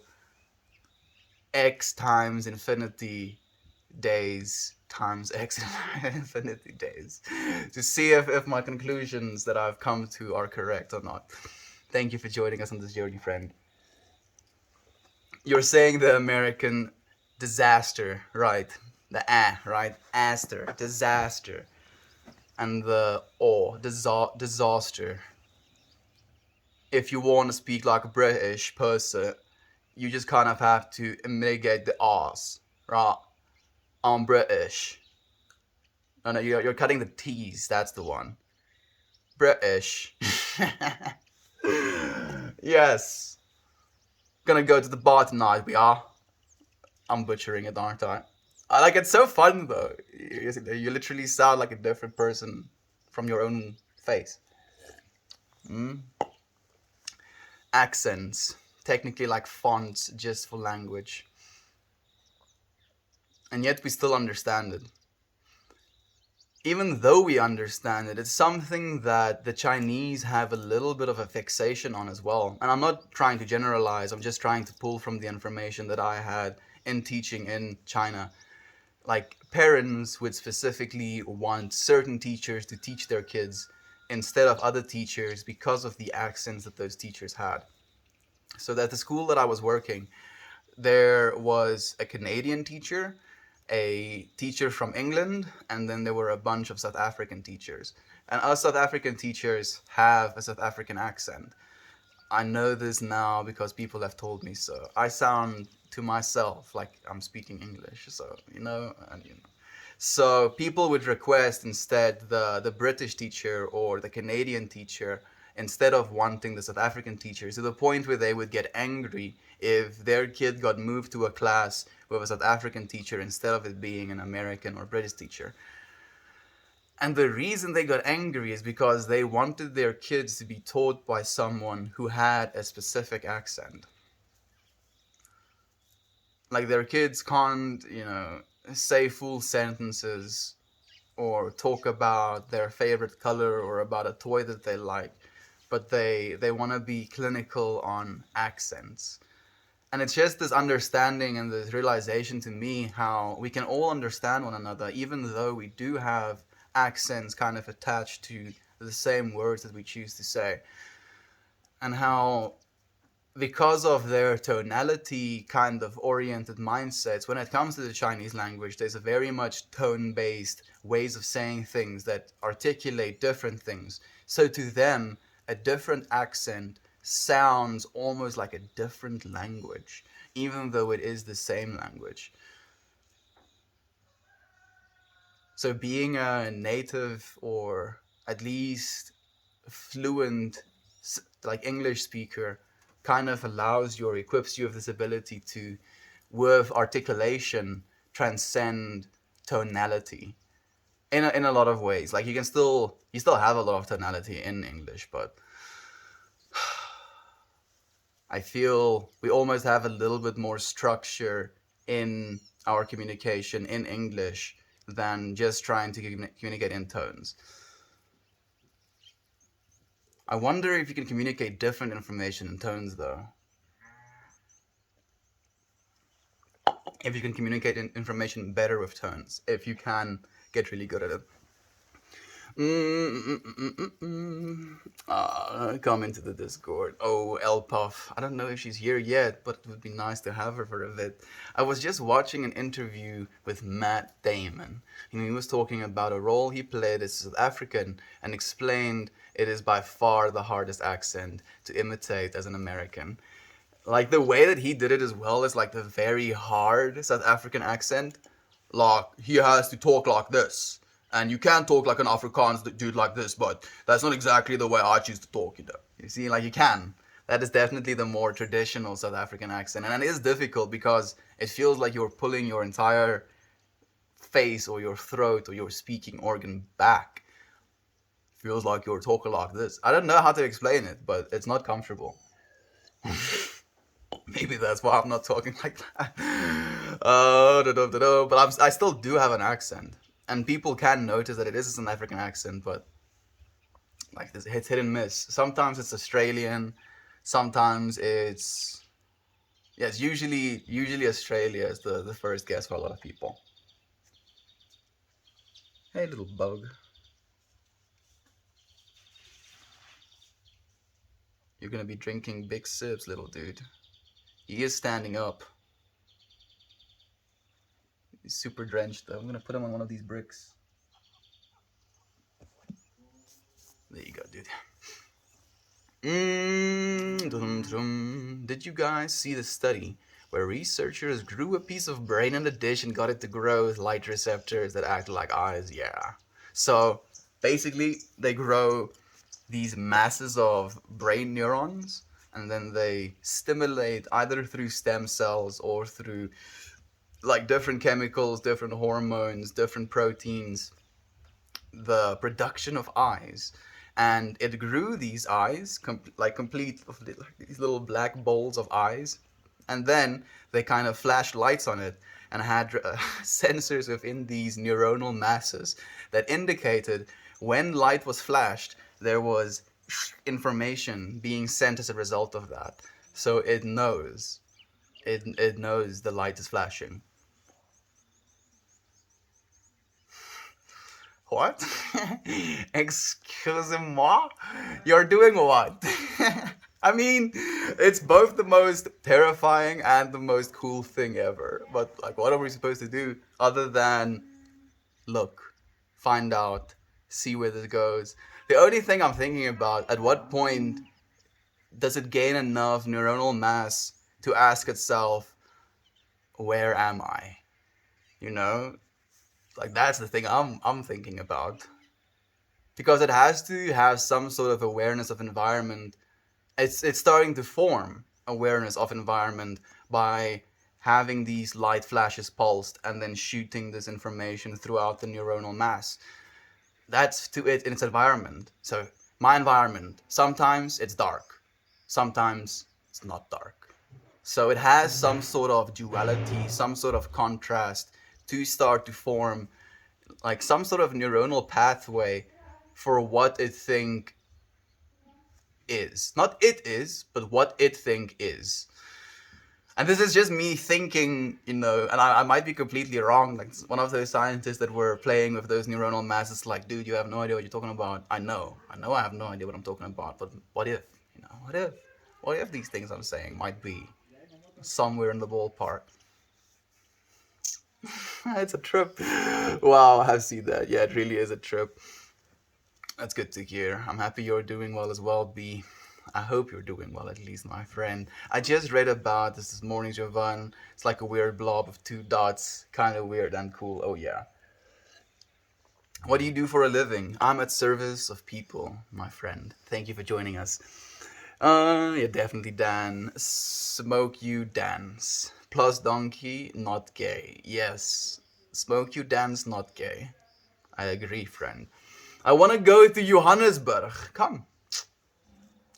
X times infinity days times X infinity days to see if my conclusions that I've come to are correct or not. Thank you for joining us on this journey, friend. You're saying the American disaster, right? The right? Aster, disaster. And the disaster. If you want to speak like a British person, you just kind of have to mitigate the R's, right? I'm British. No, you're cutting the T's. That's the one. British. Yes. Gonna go to the bar tonight, we are. I'm butchering it, aren't I? It's so fun though. You literally sound like a different person from your own face. Accents. Technically like fonts just for language. And yet we still understand it. Even though we understand it, it's something that the Chinese have a little bit of a fixation on as well. And I'm not trying to generalize, I'm just trying to pull from the information that I had in teaching in China. Like, parents would specifically want certain teachers to teach their kids instead of other teachers because of the accents that those teachers had. So at the school that I was working, there was a Canadian teacher, a teacher from England, and then there were a bunch of South African teachers. And us South African teachers have a South African accent. I know this now because people have told me so. I sound to myself like I'm speaking English, so So people would request instead the British teacher or the Canadian teacher instead of wanting the South African teacher, to the point where they would get angry if their kid got moved to a class with a South African teacher instead of it being an American or British teacher. And the reason they got angry is because they wanted their kids to be taught by someone who had a specific accent. Like, their kids can't, say full sentences or talk about their favorite color or about a toy that they like, but they want to be clinical on accents. And it's just this understanding and this realization to me how we can all understand one another, even though we do have accents kind of attached to the same words that we choose to say, and how because of their tonality kind of oriented mindsets, when it comes to the Chinese language, there's a very much tone based ways of saying things that articulate different things. So to them, a different accent sounds almost like a different language, even though it is the same language. So being a native or at least fluent like English speaker kind of allows you or equips you with this ability to, with articulation, transcend tonality in a lot of ways. Like you still have a lot of tonality in English, but I feel we almost have a little bit more structure in our communication in English than just trying to communicate in tones. I wonder if you can communicate different information in tones, though. If you can communicate information better with tones, if you can get really good at it. Come into the Discord. Oh, El Puff. I don't know if she's here yet, but it would be nice to have her for a bit. I was just watching an interview with Matt Damon. He was talking about a role he played as South African and explained it is by far the hardest accent to imitate as an American. Like the way that he did it as well is like the very hard South African accent. Like he has to talk like this, and you can't talk like an Afrikaans dude like this, but that's not exactly the way I choose to talk. You see, like you can. That is definitely the more traditional South African accent, and it is difficult because it feels like you're pulling your entire face or your throat or your speaking organ back. Feels like you're talking like this. I don't know how to explain it, but it's not comfortable. Maybe that's why I'm not talking like that. But I still do have an accent, and people can notice that it is an African accent. But like this, it's hit and miss. Sometimes it's Australian, sometimes it's yeah. It's usually Australia is the first guess for a lot of people. Hey, little bug, you're gonna be drinking big sips, little dude. He is standing up. He's super drenched though. I'm gonna put him on one of these bricks. There you go, dude. Did you guys see the study where researchers grew a piece of brain in a dish and got it to grow with light receptors that act like eyes? Yeah. So basically, they grow these masses of brain neurons and then they stimulate either through stem cells or through like different chemicals, different hormones, different proteins, the production of eyes. And it grew these eyes like complete like these little black bowls of eyes, and then they kind of flashed lights on it and had sensors within these neuronal masses that indicated when light was flashed there was information being sent as a result of that. So it knows the light is flashing. What? Excuse-moi? You're doing what? I mean, it's both the most terrifying and the most cool thing ever. But, like, what are we supposed to do other than look, find out, see where this goes? The only thing I'm thinking about, at what point does it gain enough neuronal mass to ask itself, where am I? You know? Like, that's the thing I'm thinking about. Because it has to have some sort of awareness of environment. It's starting to form awareness of environment by having these light flashes pulsed and then shooting this information throughout the neuronal mass. That's to it in its environment. So my environment, sometimes it's dark, sometimes it's not dark. So it has some sort of duality, some sort of contrast to start to form like some sort of neuronal pathway for what it think is. Not it is, but what it think is. And this is just me thinking, and I might be completely wrong. Like one of those scientists that were playing with those neuronal masses, like, dude, you have no idea what you're talking about. I know, I have no idea what I'm talking about. But what if, what if these things I'm saying might be somewhere in the ballpark? It's a trip. Wow, I've seen that. Yeah, it really is a trip. That's good to hear. I'm happy you're doing well as well, B. I hope you're doing well, at least, my friend. I just read about this morning, Jovan. It's like a weird blob of two dots. Kind of weird and cool. Oh, yeah. What do you do for a living? I'm at service of people, my friend. Thank you for joining us. Yeah, definitely Dan. Smoke you dance. Plus donkey, not gay. Yes. Smoke you dance, not gay. I agree, friend. I want to go to Johannesburg. Come.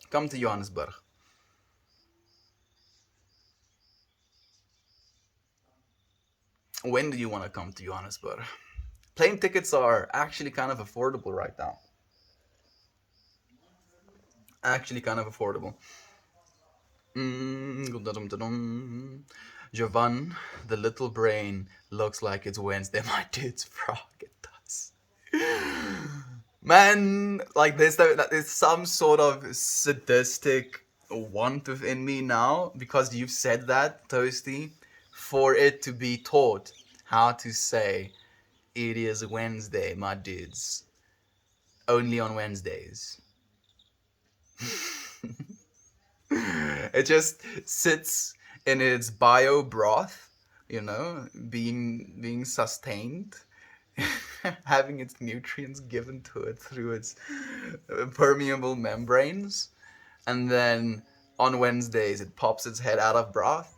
Come to Johannesburg. When do you want to come to Johannesburg? Plane tickets are actually kind of affordable right now. Actually, kind of affordable. Jovan, the little brain looks like it's Wednesday. My dude's frog. It does. Man, like there's some sort of sadistic want within me now because you've said that, Toasty, for it to be taught how to say it is Wednesday, my dudes. Only on Wednesdays. It just sits in its bio broth, being sustained, having its nutrients given to it through its permeable membranes, and then on Wednesdays it pops its head out of broth.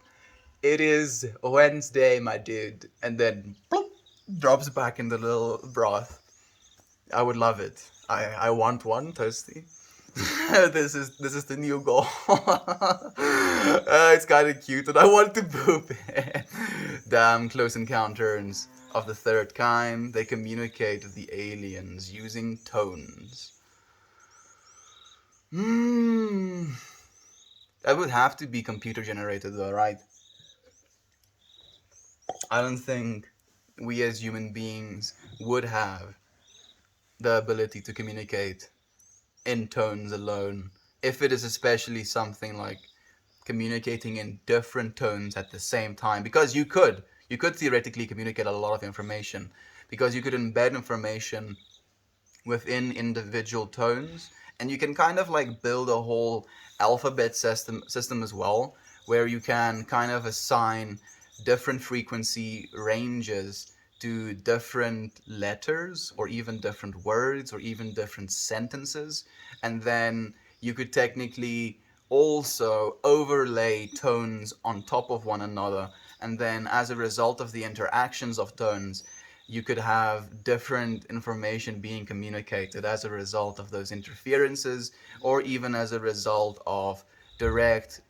It is Wednesday, my dude, and then plop, drops back in the little broth. I would love it. I want one, Toasty. This is the new goal. It's kind of cute, and I want to poop it. Damn, close encounters of the third kind. They communicate with the aliens using tones. Hmm. That would have to be computer generated, though, right? I don't think we as human beings would have the ability to communicate in tones alone. If it is especially something like communicating in different tones at the same time, because you could theoretically communicate a lot of information, because you could embed information within individual tones, and you can kind of like build a whole alphabet system as well, where you can kind of assign different frequency ranges to different letters or even different words or even different sentences, and then you could technically also overlay tones on top of one another, and then as a result of the interactions of tones you could have different information being communicated as a result of those interferences, or even as a result of direct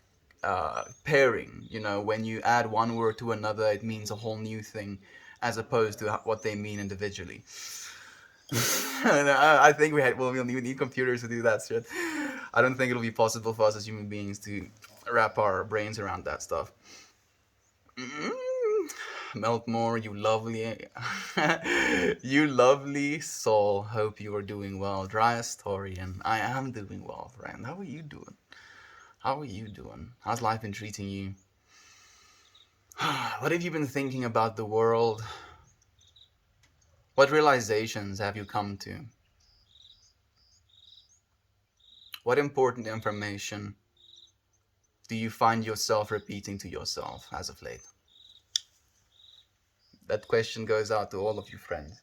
pairing. When you add one word to another, it means a whole new thing, as opposed to what they mean individually. And I think we'll need computers to do that shit. I don't think it'll be possible for us as human beings to wrap our brains around that stuff. Meltmore, you lovely, you lovely soul. Hope you are doing well. Dry historian, I am doing well, friend. How are you doing? How are you doing? How's life been treating you? What have you been thinking about the world? What realizations have you come to? What important information do you find yourself repeating to yourself as of late? That question goes out to all of you friends.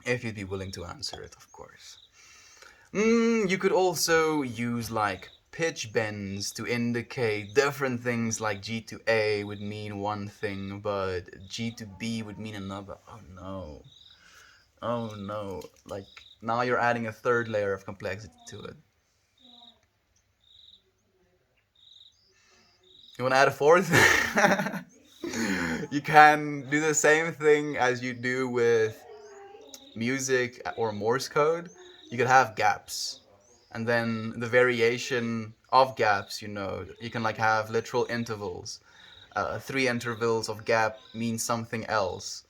If you'd be willing to answer it, of course. You could also use like pitch bends to indicate different things, like G to A would mean one thing, but G to B would mean another. Oh no. Oh no. Like now you're adding a third layer of complexity to it. You want to add a fourth? You can do the same thing as you do with music or Morse code. You could have gaps, and then the variation of gaps, you can like have literal intervals. 3 intervals of gap means something else,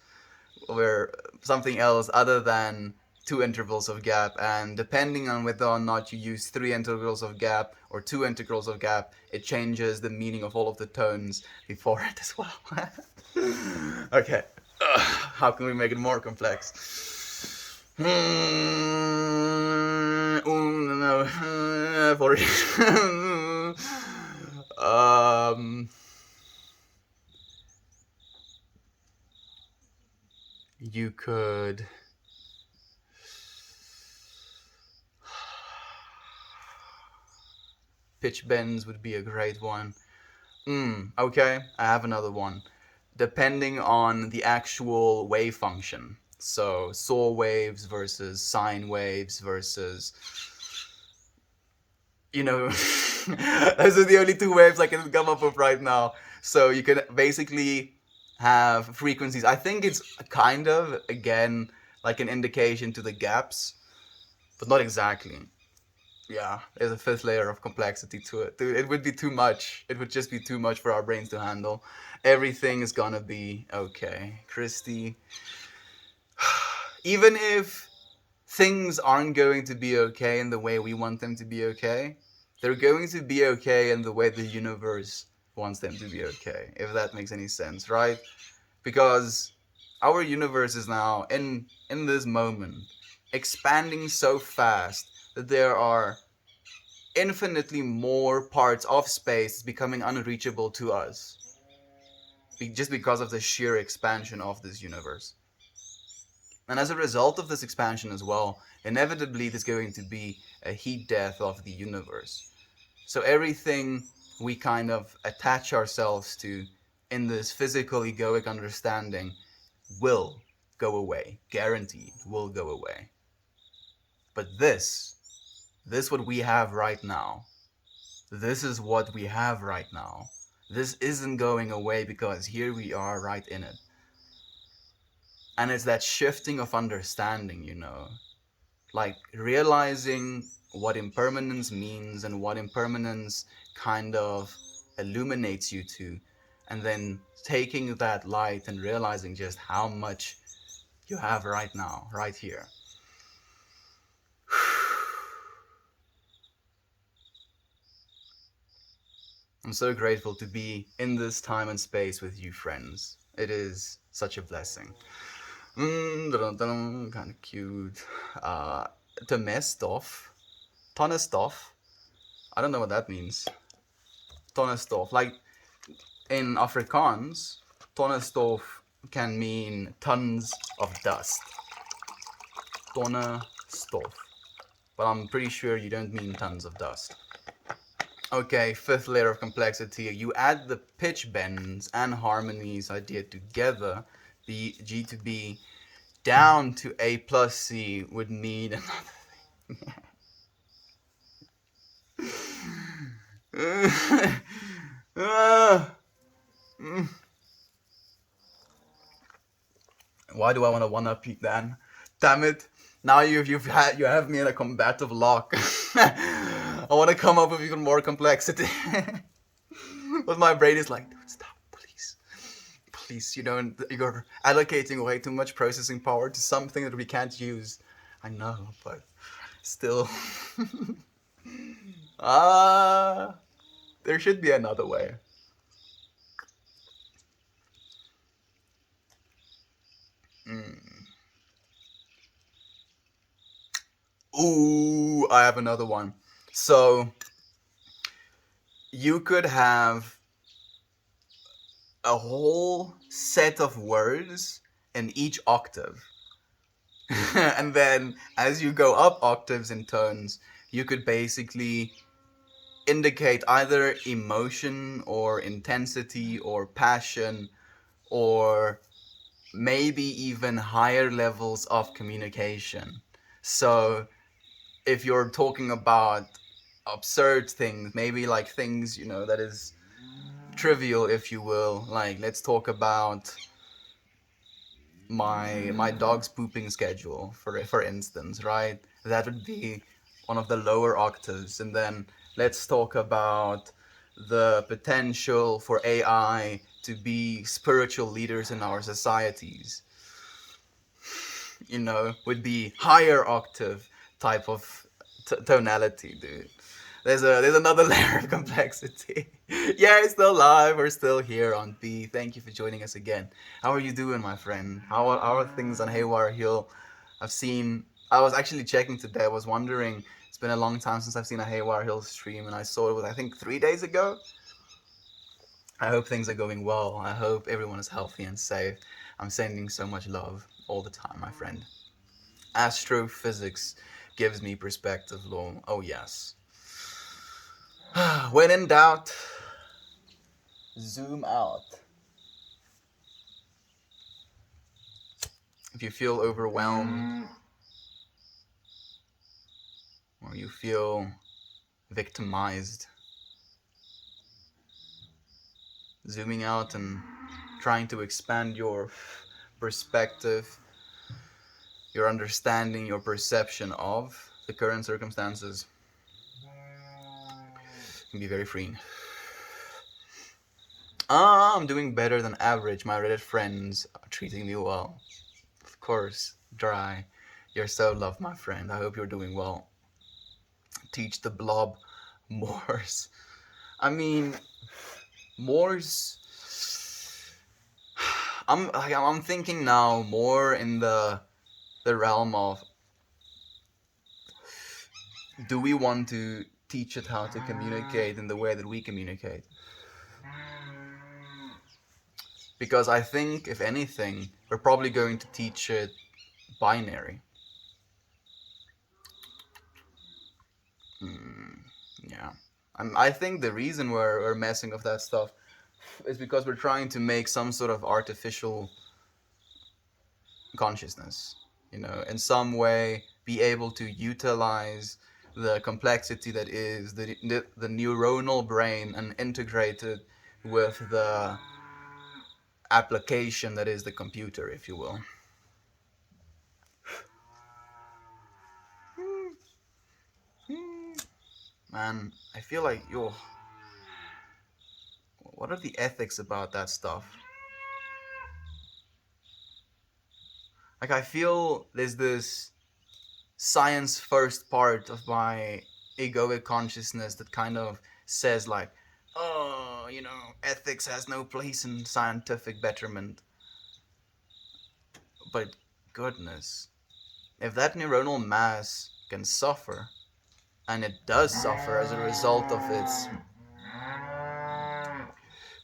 where something else other than 2 intervals of gap, and depending on whether or not you use 3 intervals of gap or 2 integrals of gap, it changes the meaning of all of the tones before it as well. Okay, how can we make it more complex? No, for you could pitch bends would be a great one. Okay, I have another one. Depending on the actual wave function. So saw waves versus sine waves versus, those are the only 2 waves I can come up with right now. So you can basically have frequencies. I think it's kind of, again, like an indication to the gaps, but not exactly. Yeah, there's a fifth layer of complexity to it. Dude, it would be too much. It would just be too much for our brains to handle. Everything is gonna be okay. Christy, even if things aren't going to be okay in the way we want them to be okay, they're going to be okay in the way the universe wants them to be okay, if that makes any sense, right? Because our universe is now, in this moment, expanding so fast that there are infinitely more parts of space becoming unreachable to us, just because of the sheer expansion of this universe. And as a result of this expansion as well, inevitably there's going to be a heat death of the universe. So everything we kind of attach ourselves to in this physical egoic understanding will go away, guaranteed will go away. But this what we have right now, this is what we have right now. This isn't going away because here we are right in it. And it's that shifting of understanding, like realizing what impermanence means and what impermanence kind of illuminates you to, and then taking that light and realizing just how much you have right now, right here. I'm so grateful to be in this time and space with you, friends. It is such a blessing. Kind of cute. Temestov. Tonestov. I don't know what that means. Tonestov. Like in Afrikaans, Tonestov can mean tons of dust. Tonestov. But I'm pretty sure you don't mean tons of dust. Okay, fifth layer of complexity. You add the pitch bends and harmonies idea together. The G to B down to A plus C would mean another thing. Why do I want to one up you, Dan? Damn it! Now you have me in a combative lock. I want to come up with even more complexity, but my brain is like, dude, stop, please. You're allocating way too much processing power to something that we can't use. I know, but still, there should be another way. Ooh, I have another one. So you could have a whole set of words in each octave. And then as you go up octaves in tones, you could basically indicate either emotion or intensity or passion, or maybe even higher levels of communication. So if you're talking about absurd things, maybe like things, that is trivial, if you will, like let's talk about my dog's pooping schedule, for instance, right? That would be one of the lower octaves. And then let's talk about the potential for AI to be spiritual leaders in our societies. With the higher octave type of tonality, dude. There's another layer of complexity. Yeah, it's still live. We're still here on B. Thank you for joining us again. How are you doing, my friend? How are things on Haywire Hill? I was actually checking today. I was wondering. It's been a long time since I've seen a Haywire Hill stream, and I saw it was, I think, 3 days ago. I hope things are going well. I hope everyone is healthy and safe. I'm sending so much love all the time, my friend. Astrophysics gives me perspective, lol. Oh, yes. When in doubt, zoom out. If you feel overwhelmed or you feel victimized, zooming out and trying to expand your perspective, your understanding, your perception of the current circumstances can be very freeing. I'm doing better than average. My Reddit friends are treating me well. Of course, Dry. You're so loved, my friend. I hope you're doing well. Teach the blob Morse. I mean, Morse. I'm thinking now more in the realm of, do we want to teach it how to communicate in the way that we communicate? Because I think, if anything, we're probably going to teach it binary. Yeah. I think the reason we're messing with that stuff is because we're trying to make some sort of artificial consciousness, in some way be able to utilize the complexity that is the neuronal brain and integrate it with the application that is the computer, if you will. Man, I feel like, what are the ethics about that stuff? Like, I feel there's this science first part of my egoic consciousness that kind of says, like, oh, ethics has no place in scientific betterment. But goodness, if that neuronal mass can suffer, and it does suffer as a result of its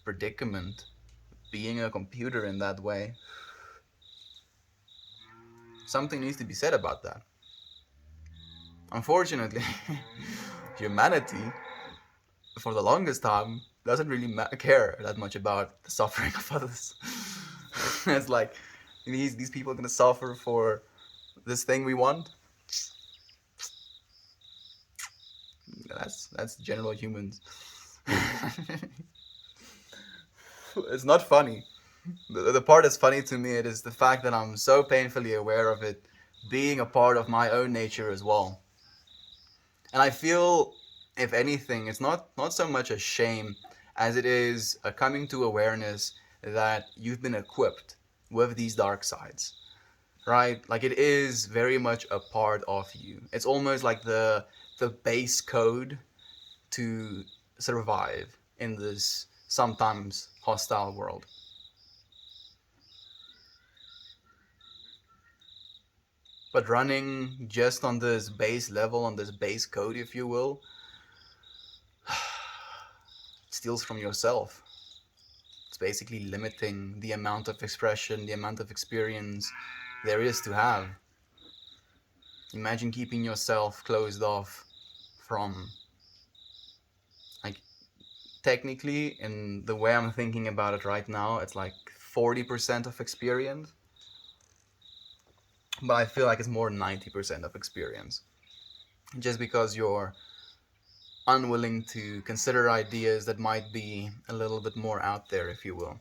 predicament, being a computer in that way, something needs to be said about that. Unfortunately, humanity, for the longest time, doesn't really care that much about the suffering of others. It's like, these people are gonna suffer for this thing we want. That's general humans. It's not funny. The part that's funny to me, it is the fact that I'm so painfully aware of it being a part of my own nature as well. And I feel, if anything, it's not so much a shame as it is a coming to awareness that you've been equipped with these dark sides, right? Like, it is very much a part of you. It's almost like the base code to survive in this sometimes hostile world. But running just on this base level, on this base code, if you will, steals from yourself. It's basically limiting the amount of expression, the amount of experience there is to have. Imagine keeping yourself closed off from, like, technically, in the way I'm thinking about it right now, it's like 40% of experience. But I feel like it's more than 90% of experience. Just because you're unwilling to consider ideas that might be a little bit more out there, if you will.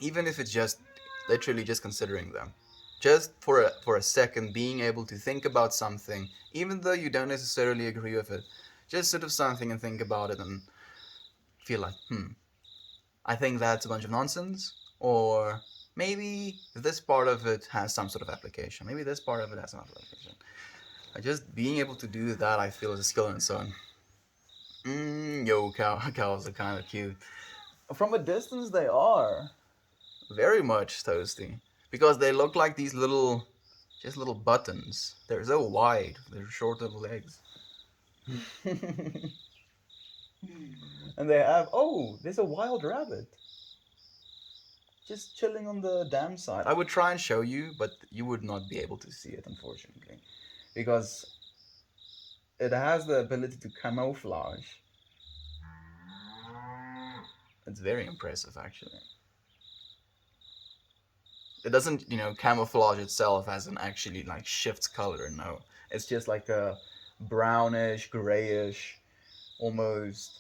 Even if it's just literally just considering them. Just for a second, being able to think about something, even though you don't necessarily agree with it, Just sort of something and think about it and feel like, I think that's a bunch of nonsense, or maybe this part of it has some sort of application. Maybe this part of it has some application. Just being able to do that, I feel, is a skill in its own. Cows are kind of cute. From a distance, they are very much toasty because they look like these little, just little buttons. They're so wide. They're short little legs. And they have, oh, there's a wild rabbit just chilling on the dam side. I would try and show you, but you would not be able to see it, unfortunately, because it has the ability to camouflage. It's very impressive, actually. It doesn't, camouflage itself as an actually like shifts color. No, it's just like a brownish, grayish, almost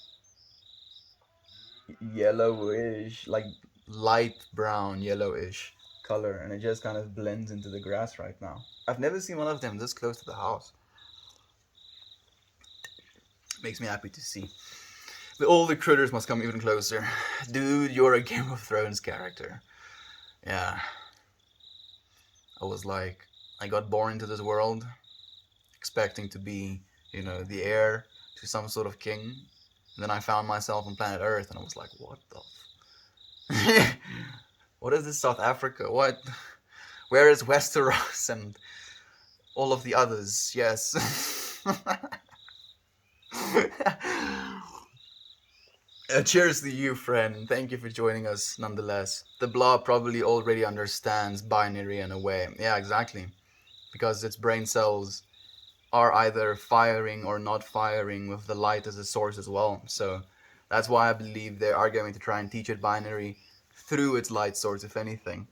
yellowish, like light brown, yellowish color, and it just kind of blends into the grass right now. I've never seen one of them this close to the house. Makes me happy to see. All the critters must come even closer. Dude, you're a Game of Thrones character. Yeah. I got born into this world expecting to be, the heir to some sort of king. And then I found myself on planet Earth and I was like, what the what is this, South Africa? What? Where is Westeros and all of the others? Yes. Cheers to you, friend. Thank you for joining us nonetheless. The blob probably already understands binary in a way. Yeah, exactly. Because its brain cells are either firing or not firing with the light as a source as well. So that's why I believe they are going to try and teach it binary through its light source, if anything.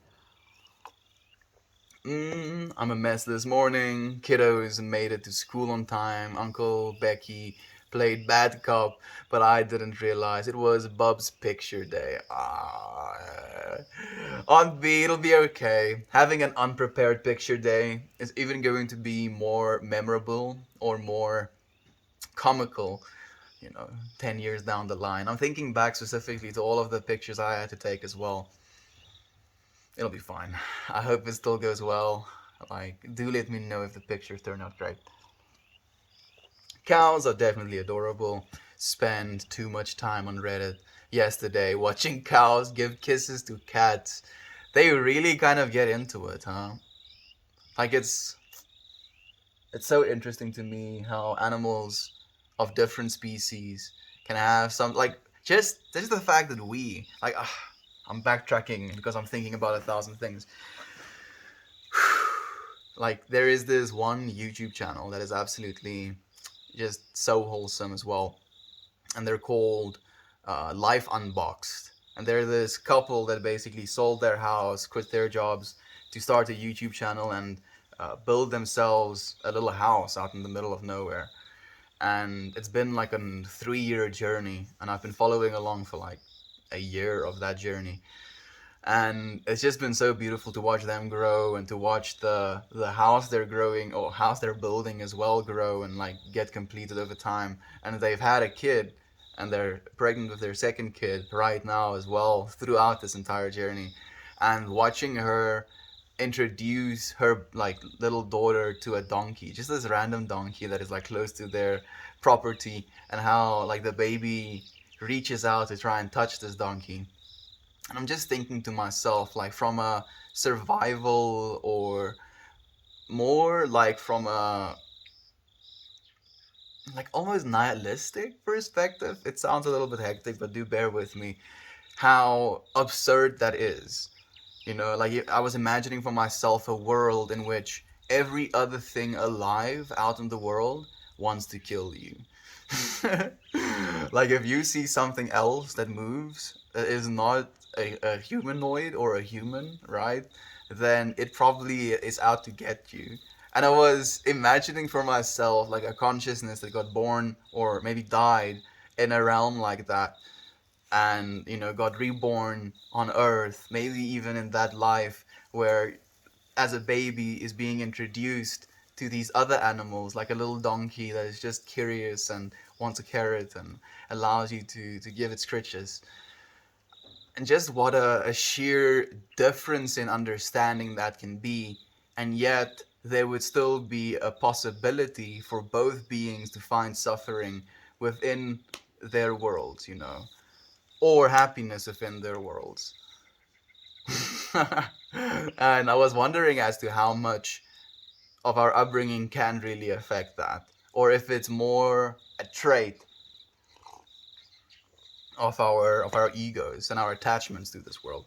I'm a mess this morning. Kiddos made it to school on time. Uncle Becky played bad cop, but I didn't realize it was Bub's picture day. On B, it'll be okay. Having an unprepared picture day is even going to be more memorable or more comical, 10 years down the line. I'm thinking back specifically to all of the pictures I had to take as well. It'll be fine. I hope it still goes well. Do let me know if the pictures turn out great. Cows are definitely adorable. Spend too much time on Reddit yesterday watching cows give kisses to cats. They really kind of get into it, huh? Like it's so interesting to me how animals of different species can have some just the fact that I'm backtracking because I'm thinking about 1,000 things. Like there is this one YouTube channel that is absolutely just so wholesome as well, and they're called Life Unboxed, and they're this couple that basically sold their house, quit their jobs to start a YouTube channel and build themselves a little house out in the middle of nowhere. And it's been like a 3-year journey, and I've been following along for like a year of that journey. And it's just been so beautiful to watch them grow and to watch the house they're growing or house they're building as well grow and like get completed over time. And they've had a kid and they're pregnant with their second kid right now as well throughout this entire journey. And watching her introduce her like little daughter to a donkey, just this random donkey that is like close to their property, and how like the baby reaches out to try and touch this donkey. And I'm just thinking to myself, like from a survival or more like from a like almost nihilistic perspective. It sounds a little bit hectic, but do bear with me. How absurd that is. Like I was imagining for myself a world in which every other thing alive out in the world wants to kill you. Like if you see something else that moves that is not a humanoid or a human, right? Then it probably is out to get you. And I was imagining for myself like a consciousness that got born or maybe died in a realm like that, and got reborn on Earth, maybe even in that life where as a baby is being introduced to these other animals, like a little donkey that is just curious and wants a carrot and allows you to give it scritches. And just what a sheer difference in understanding that can be. And yet, there would still be a possibility for both beings to find suffering within their worlds, or happiness within their worlds. And I was wondering as to how much of our upbringing can really affect that, or if it's more a trait of our egos and our attachments to this world.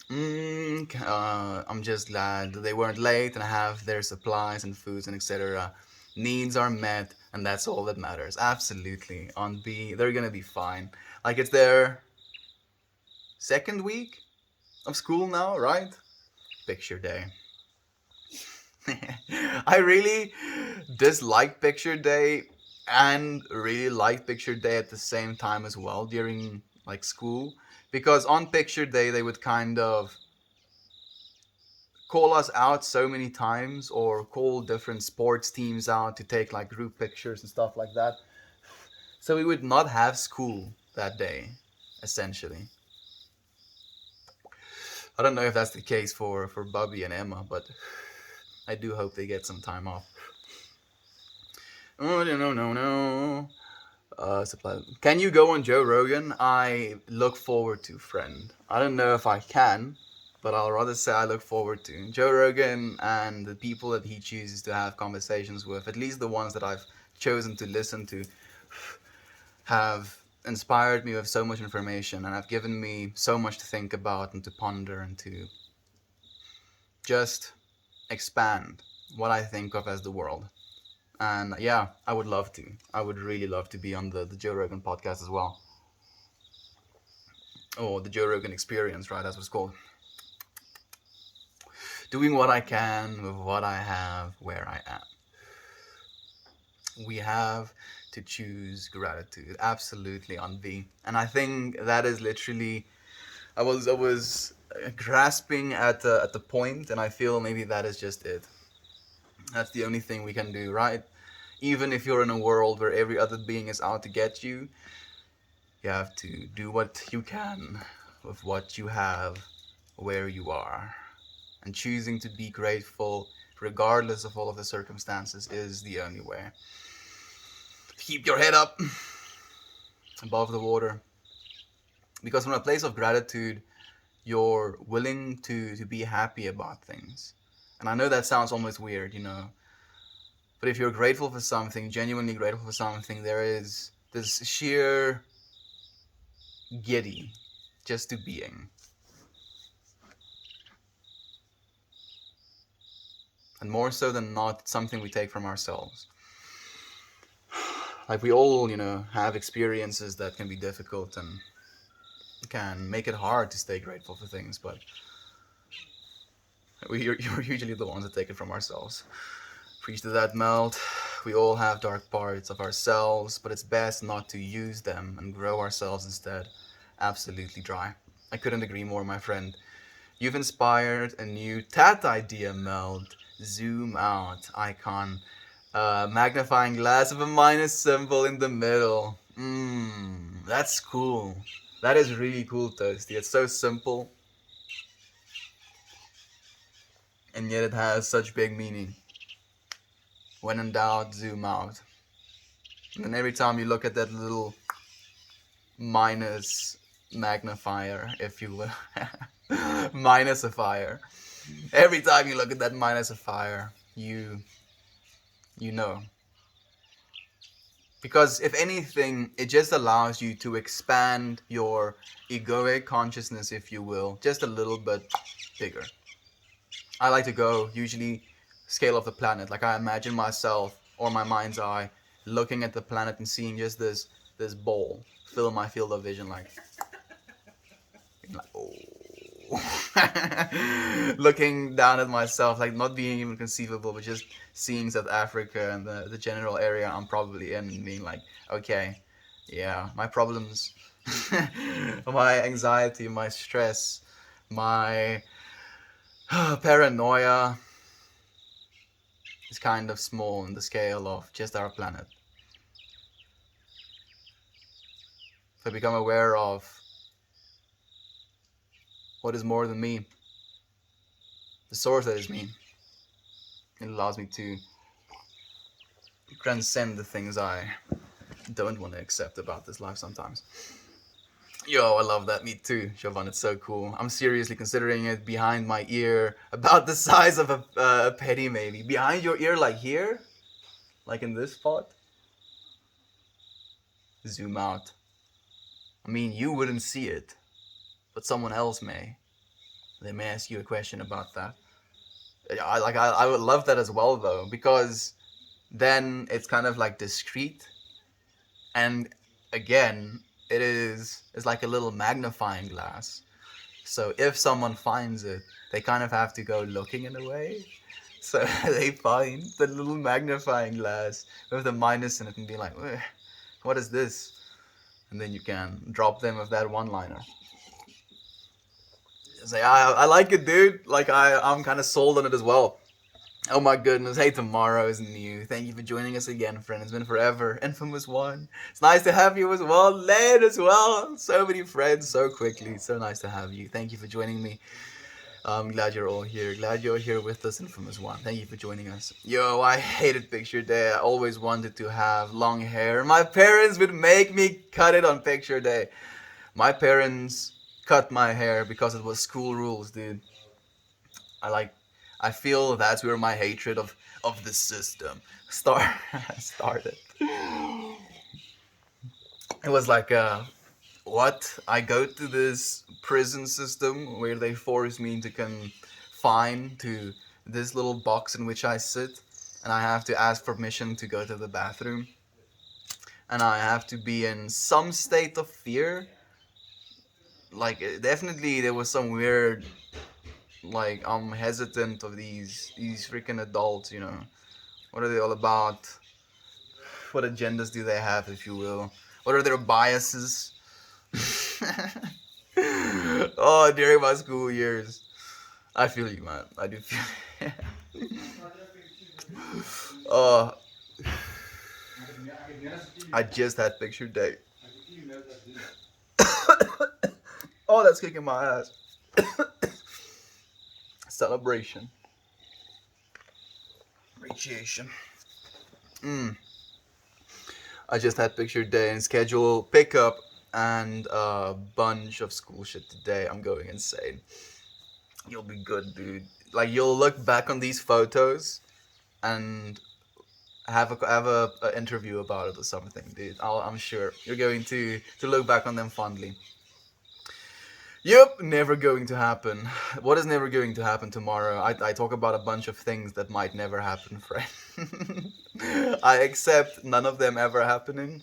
I'm just glad that they weren't late and have their supplies and foods and etc. Needs are met, and that's all that matters. Absolutely. On B, they're gonna be fine. Like it's their second week of school now, right? Picture day. I really dislike picture day and really like picture day at the same time as well during like school, because on picture day they would kind of call us out so many times or call different sports teams out to take like group pictures and stuff like that. So we would not have school that day, essentially. I don't know if that's the case for Bubby and Emma, but I do hope they get some time off. Oh, no. Supply. Can you go on Joe Rogan? I look forward to, friend. I don't know if I can, but I'll rather say I look forward to. Joe Rogan and the people that he chooses to have conversations with, at least the ones that I've chosen to listen to, have inspired me with so much information and have given me so much to think about and to ponder and to just expand what I think of as the world. And yeah, I would love to. I would really love to be on the Joe Rogan podcast as well. Or the Joe Rogan experience, right, as it's called. Doing what I can with what I have where I am. We have to choose gratitude, absolutely, on V. And I think that is literally, I was grasping at the point, and I feel maybe that is just it. That's the only thing we can do, right? Even if you're in a world where every other being is out to get you, you have to do what you can with what you have where you are. And choosing to be grateful regardless of all of the circumstances is the only way. Keep your head up above the water. Because from a place of gratitude, you're willing to be happy about things. And I know that sounds almost weird, But if you're grateful for something, genuinely grateful for something, there is this sheer giddy just to being. And more so than not, it's something we take from ourselves. Like we all, have experiences that can be difficult and can make it hard to stay grateful for things, but you're usually the ones that take it from ourselves. Preach to that, Melt. We all have dark parts of ourselves, but it's best not to use them and grow ourselves instead. Absolutely dry. I couldn't agree more, my friend. You've inspired a new tat idea, Melt. Zoom out icon. Magnifying glass with a minus symbol in the middle. That's cool. That is really cool, Toasty. It's so simple, and yet it has such big meaning. When in doubt, zoom out. And then every time you look at that little minus magnifier, if you will, minusifier. Every time you look at that minusifier, you know. Because if anything, it just allows you to expand your egoic consciousness, if you will, just a little bit bigger. I like to go usually scale of the planet. Like I imagine myself or my mind's eye looking at the planet and seeing just this ball fill my field of vision, like oh. Looking down at myself, like not being even conceivable, but just seeing South Africa and the general area I'm probably in, and being like, okay, yeah, my problems, my anxiety, my stress, my paranoia is kind of small in the scale of just our planet. if I become aware of what is more than me, the source that is me, it allows me to transcend the things I don't want to accept about this life sometimes. Yo, I love that. Me too, Jovan. It's so cool. I'm seriously considering it behind my ear, about the size of a penny, maybe. Behind your ear, like here? Like in this spot? Zoom out. I mean, you wouldn't see it, but someone else may. They may ask you a question about that. I would love that as well, though, because then it's kind of like discreet, and again, it's like a little magnifying glass. So if someone finds it, they kind of have to go looking in a way. So they find the little magnifying glass with the minus in it and be like, what is this? And then you can drop them with that one-liner. Say, I like it, dude. Like, I'm kind of sold on it as well. Oh my goodness. Hey, tomorrow is new. Thank you for joining us again, friend. It's been forever. Infamous One. It's nice to have you as well. Lane as well. So many friends so quickly. So nice to have you. Thank you for joining me. I'm glad you're all here. Glad you're here with us, Infamous One. Thank you for joining us. Yo, I hated picture day. I always wanted to have long hair. My parents would make me cut it on picture day. My parents cut my hair because it was school rules, dude. I feel that's where my hatred of the system started. It was like, what? I go to this prison system where they force me to confine to this little box in which I sit, and I have to ask permission to go to the bathroom, and I have to be in some state of fear. Like, definitely there was some weird, like, I'm hesitant of these freaking adults, you know. What are they all about? What agendas do they have, if you will? What are their biases? Oh, during my school years. I feel you, man. I do feel Oh, I just had picture day. Oh, that's kicking my ass. Celebration. Appreciation. I just had picture day and schedule pickup and a bunch of school shit today. I'm going insane. You'll be good, dude. Like, you'll look back on these photos and have a interview about it or something, dude. I'm sure you're going to look back on them fondly. Yep, never going to happen. What is never going to happen tomorrow? I talk about a bunch of things that might never happen, friend. I accept none of them ever happening,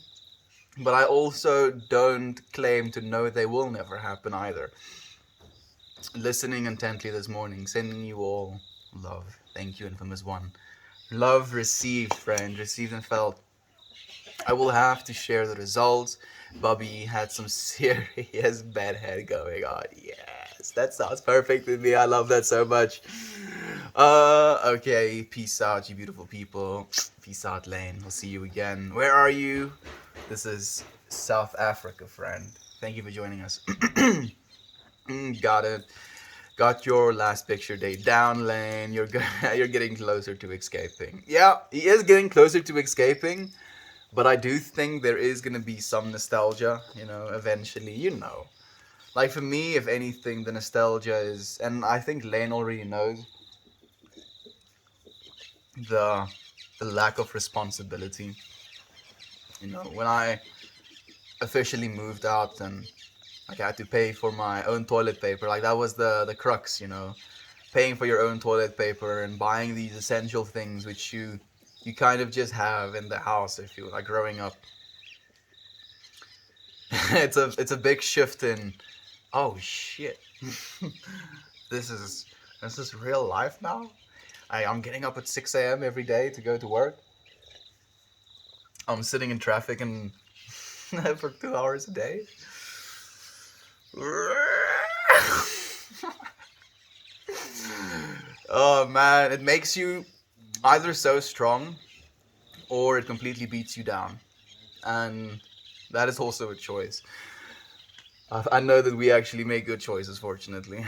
but I also don't claim to know they will never happen either. Listening intently this morning, sending you all love. Thank you, Infamous One. Love received, friend. Received and felt. I will have to share the results. Bobby had some serious bedhead going on. Yes, that sounds perfect with me. I love that so much. Okay. Peace out, you beautiful people. Peace out, Lane. We'll see you again. Where are you? This is South Africa, friend. Thank you for joining us. Got it. Got your last picture day down, Lane. You're getting closer to escaping. Yeah, he is getting closer to escaping. But I do think there is gonna be some nostalgia, you know, eventually, you know. Like, for me, if anything, the nostalgia is, and I think Lane already knows, the the lack of responsibility. You know, when I officially moved out and like I had to pay for my own toilet paper, like that was the crux, you know. Paying for your own toilet paper and buying these essential things which you kind of just have in the house if you like growing up. It's a big shift in, oh shit. this is this is real life now. I'm getting up at 6 a.m. every day to go to work. I'm sitting in traffic and for 2 hours a day. Oh man, it makes you either so strong or it completely beats you down. And That is also a choice. I know that we actually make good choices, fortunately.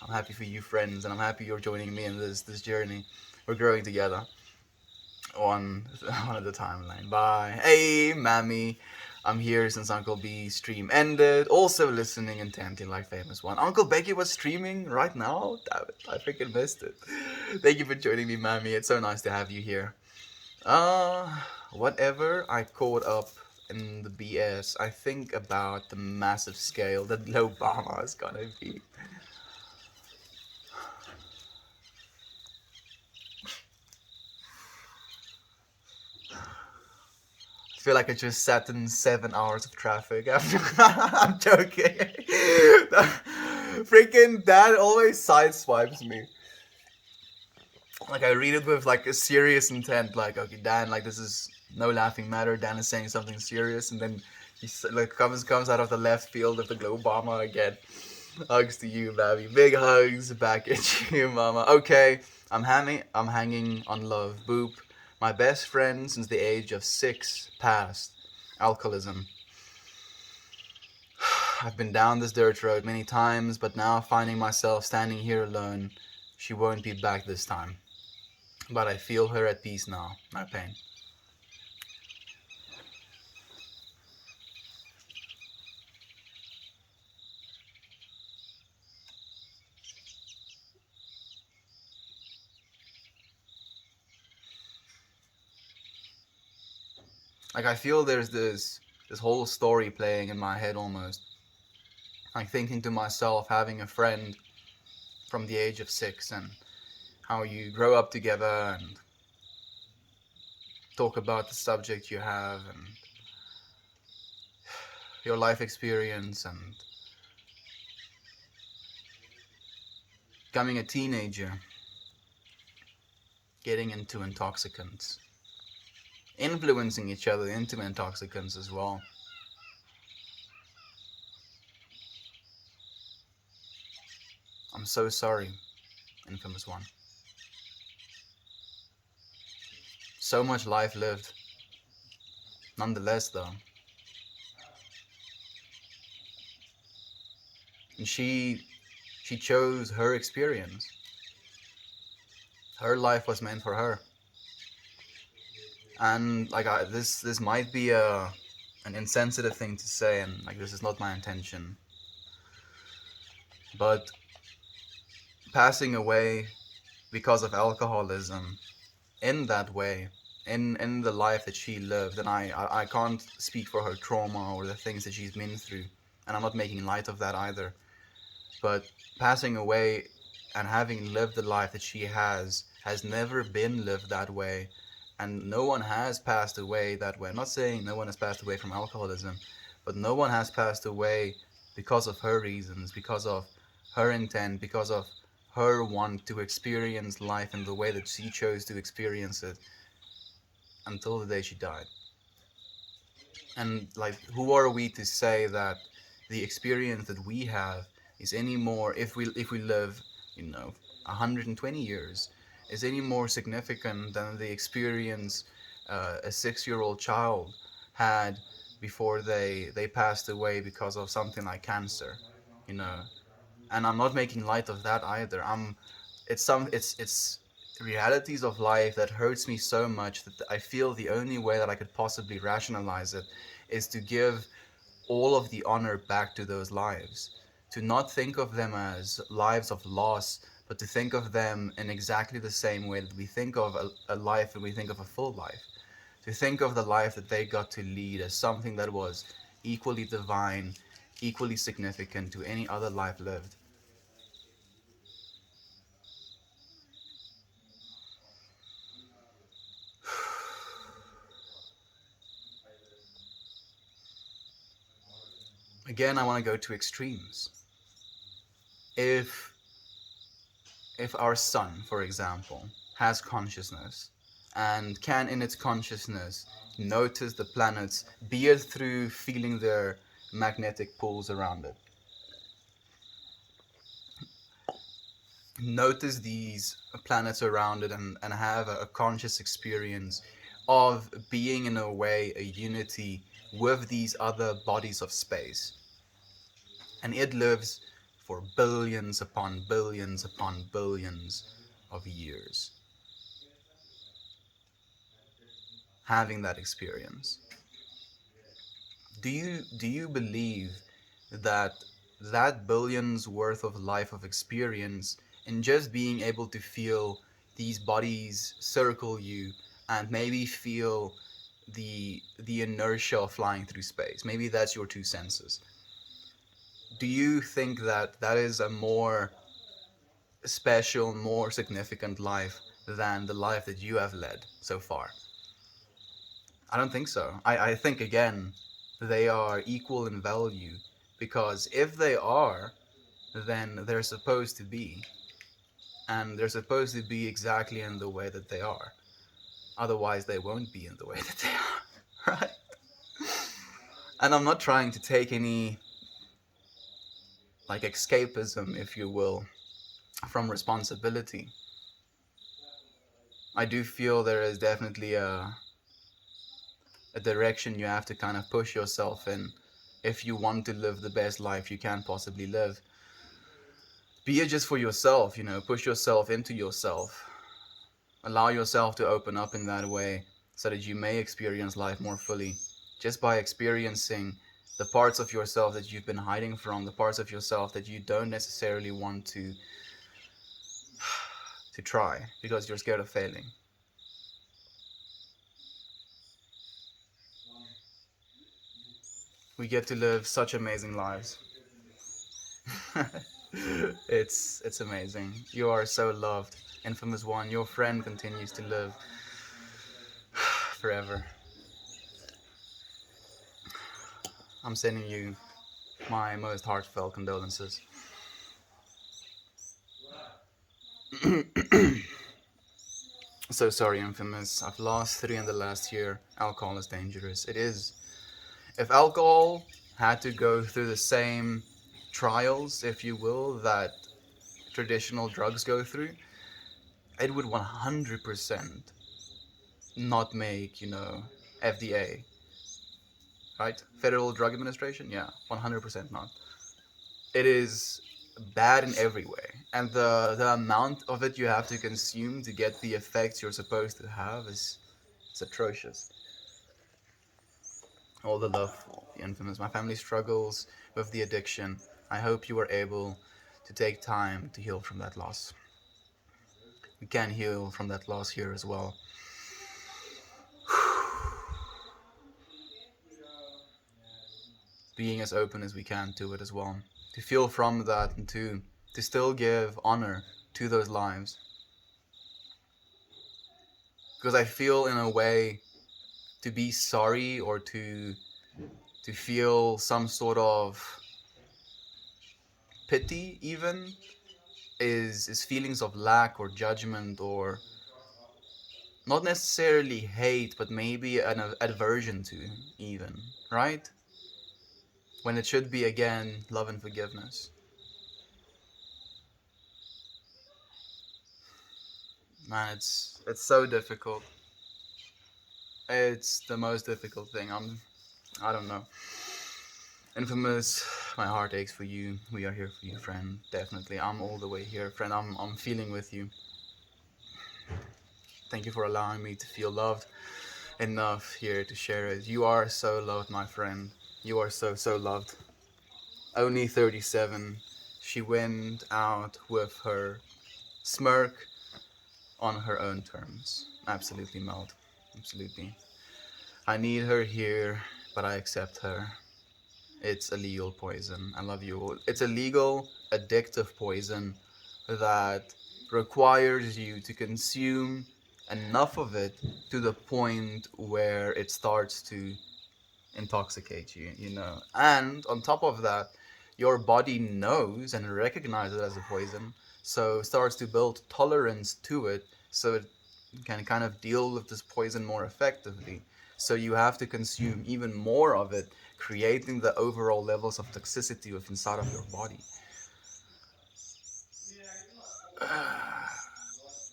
I'm happy for you, friends, and I'm happy you're joining me in this journey. We're growing together on on the timeline. Bye. Hey, Mammy. I'm here since Uncle B's stream ended. Also listening intently like famous one. Uncle Becky was streaming right now? Damn it, I freaking missed it. Thank you for joining me, Mammy. It's so nice to have you here. Uh, Whatever I caught up in the BS, I think about the massive scale that Obama is gonna be. I feel like I just sat in 7 hours of traffic after. I'm joking. Freaking dad always sideswipes me. Like I read it with like a serious intent, like okay, Dan, like this is no laughing matter. Dan is saying something serious, and then like comes out of the left field of the Obama again. Hugs to you, baby. Big hugs back at you, mama. Okay, I'm hanging on love. Boop. My best friend since the age of 6 passed. Alcoholism. I've been down this dirt road many times, but now finding myself standing here alone. She won't be back this time. But I feel her at peace now. No pain. Like I feel there's this whole story playing in my head almost. Like thinking to myself, having a friend from the age of 6 and how you grow up together and talk about the subject you have and your life experience and becoming a teenager, getting into intoxicants, influencing each other into intoxicants as well. I'm so sorry, infamous one. So much life lived. Nonetheless, though, and she chose her experience. Her life was meant for her, and like this might be an insensitive thing to say, and like this is not my intention, but passing away because of alcoholism in that way, in the life that she lived, and I can't speak for her trauma or the things that she's been through, and I'm not making light of that either, but passing away and having lived the life that she has never been lived that way, and no one has passed away that way. I'm not saying no one has passed away from alcoholism, but no one has passed away because of her reasons, because of her intent, because of her want to experience life in the way that she chose to experience it until the day she died. And like, who are we to say that the experience that we have is any more, if we live, 120 years, is any more significant than the experience a 6-year-old child had before they passed away because of something like cancer, you know? And I'm not making light of that either. It's realities of life that hurts me so much that I feel the only way that I could possibly rationalize it is to give all of the honor back to those lives. To not think of them as lives of loss, but to think of them in exactly the same way that we think of a life and we think of a full life. To think of the life that they got to lead as something that was equally divine, equally significant to any other life lived. Again, I want to go to extremes. If if our sun, for example, has consciousness and can in its consciousness notice the planets, be it through feeling their magnetic pulls around it, notice these planets around it and have a conscious experience of being in a way a unity with these other bodies of space. And it lives for billions upon billions upon billions of years, having that experience. Do you believe that that billions worth of life of experience, and just being able to feel these bodies circle you and maybe feel the inertia of flying through space, maybe that's your two senses, do you think that that is a more special, more significant life than the life that you have led so far? I don't think so. I think, again, they are equal in value, because if they are, then they're supposed to be. And they're supposed to be exactly in the way that they are. Otherwise, they won't be in the way that they are. Right? And I'm not trying to take any, like, escapism, if you will, from responsibility. I do feel there is definitely a direction you have to kind of push yourself in if you want to live the best life you can possibly live. Be it just for yourself, push yourself into yourself. Allow yourself to open up in that way so that you may experience life more fully. Just by experiencing the parts of yourself that you've been hiding from, the parts of yourself that you don't necessarily want to try because you're scared of failing. We get to live such amazing lives. It's amazing. You are so loved. Infamous One, your friend continues to live forever. I'm sending you my most heartfelt condolences. So sorry, Infamous. I've lost 3 in the last year. Alcohol is dangerous. It is. If alcohol had to go through the same trials, if you will, that traditional drugs go through, it would 100% not make, FDA, right? Federal Drug Administration? Yeah, 100% not. It is bad in every way. And the amount of it you have to consume to get the effects you're supposed to have is atrocious. All the love, the Infamous. My family struggles with the addiction. I hope you were able to take time to heal from that loss. We can heal from that loss here as well. Being as open as we can to it as well. To feel from that and to still give honor to those lives. Because I feel, in a way, to be sorry or to feel some sort of pity even is feelings of lack or judgment, or not necessarily hate, but maybe an aversion to, even, right? When it should be, again, love and forgiveness. Man, it's so difficult. It's the most difficult thing. I don't know. Infamous, my heart aches for you. We are here for you, friend. Definitely. I'm all the way here, friend. I'm feeling with you. Thank you for allowing me to feel loved enough here to share it. You are so loved, my friend. You are so, so loved. Only 37. She went out with her smirk on her own terms. Absolutely, Meld. Absolutely. I need her here, but I accept her. It's a legal poison. I love you all. It's a legal, addictive poison that requires you to consume enough of it to the point where it starts to intoxicate you. And on top of that, your body knows and recognizes it as a poison, so starts to build tolerance to it so it can kind of deal with this poison more effectively. So you have to consume even more of it, creating the overall levels of toxicity within inside of your body.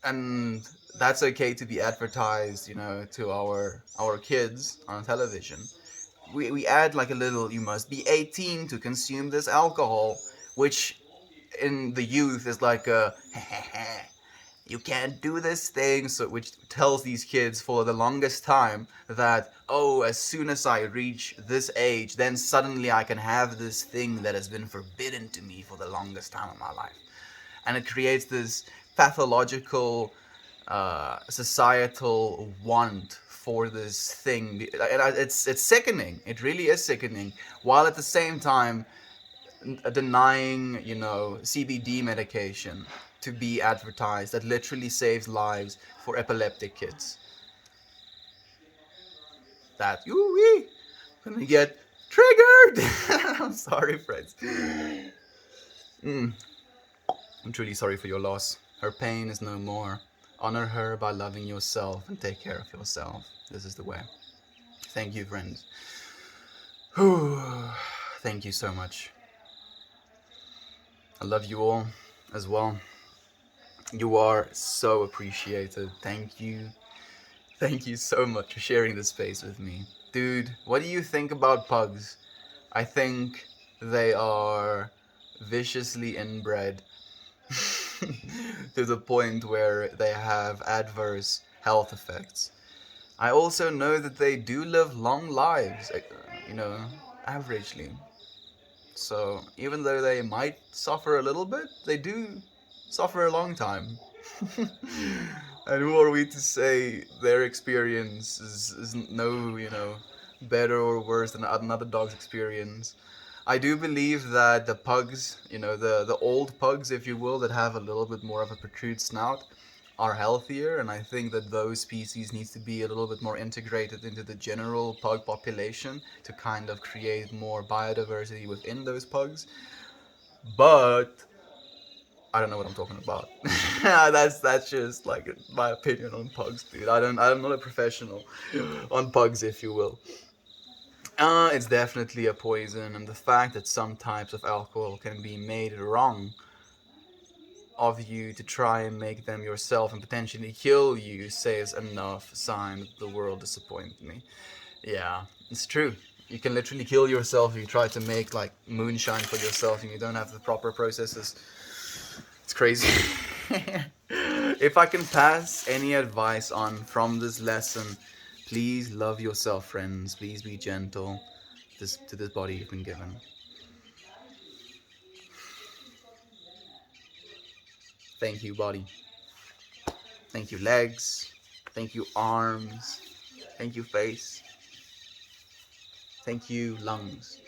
And that's okay to be advertised, to our kids on television. we add like a little, you must be 18 to consume this alcohol, which in the youth is like a you can't do this thing, so which tells these kids for the longest time that, oh, as soon as I reach this age, then suddenly I can have this thing that has been forbidden to me for the longest time of my life. And it creates this pathological societal want for this thing. It's sickening. It really is sickening. While at the same time denying, CBD medication to be advertised that literally saves lives for epileptic kids. That ooh-wee, gonna get triggered. I'm sorry, friends. I'm truly sorry for your loss. Her pain is no more. Honor her by loving yourself and take care of yourself. This is the way. Thank you, friends. Thank you so much. I love you all as well. You are so appreciated. Thank you. Thank you so much for sharing this space with me. Dude, what do you think about pugs? I think they are viciously inbred to the point where they have adverse health effects. I also know that they do live long lives, averagely. So even though they might suffer a little bit, they do suffer a long time. And who are we to say their experience is no, better or worse than another dog's experience? I do believe that the pugs, the old pugs, if you will, that have a little bit more of a protrude snout, are healthier, and I think that those species needs to be a little bit more integrated into the general pug population to kind of create more biodiversity within those pugs. But I don't know what I'm talking about. that's just like my opinion on pugs, dude. I'm not a professional on pugs, if you will. It's definitely a poison, and the fact that some types of alcohol can be made wrong of you to try and make them yourself and potentially kill you says enough sign that the world disappointed me. Yeah, it's true. You can literally kill yourself if you try to make like moonshine for yourself and you don't have the proper processes. It's crazy. If I can pass any advice on from this lesson, please love yourself, friends. Please be gentle to this body you've been given. Thank you, body. Thank you, legs. Thank you, arms. Thank you, face. Thank you, lungs.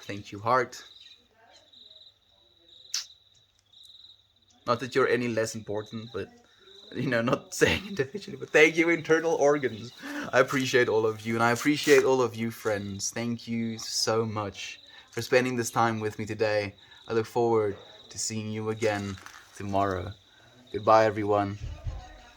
Thank you, heart. Not that you're any less important, but not saying individually, but thank you, internal organs. I appreciate all of you, and I appreciate all of you, friends. Thank you so much for spending this time with me today. I look forward to seeing you again tomorrow. Goodbye, everyone.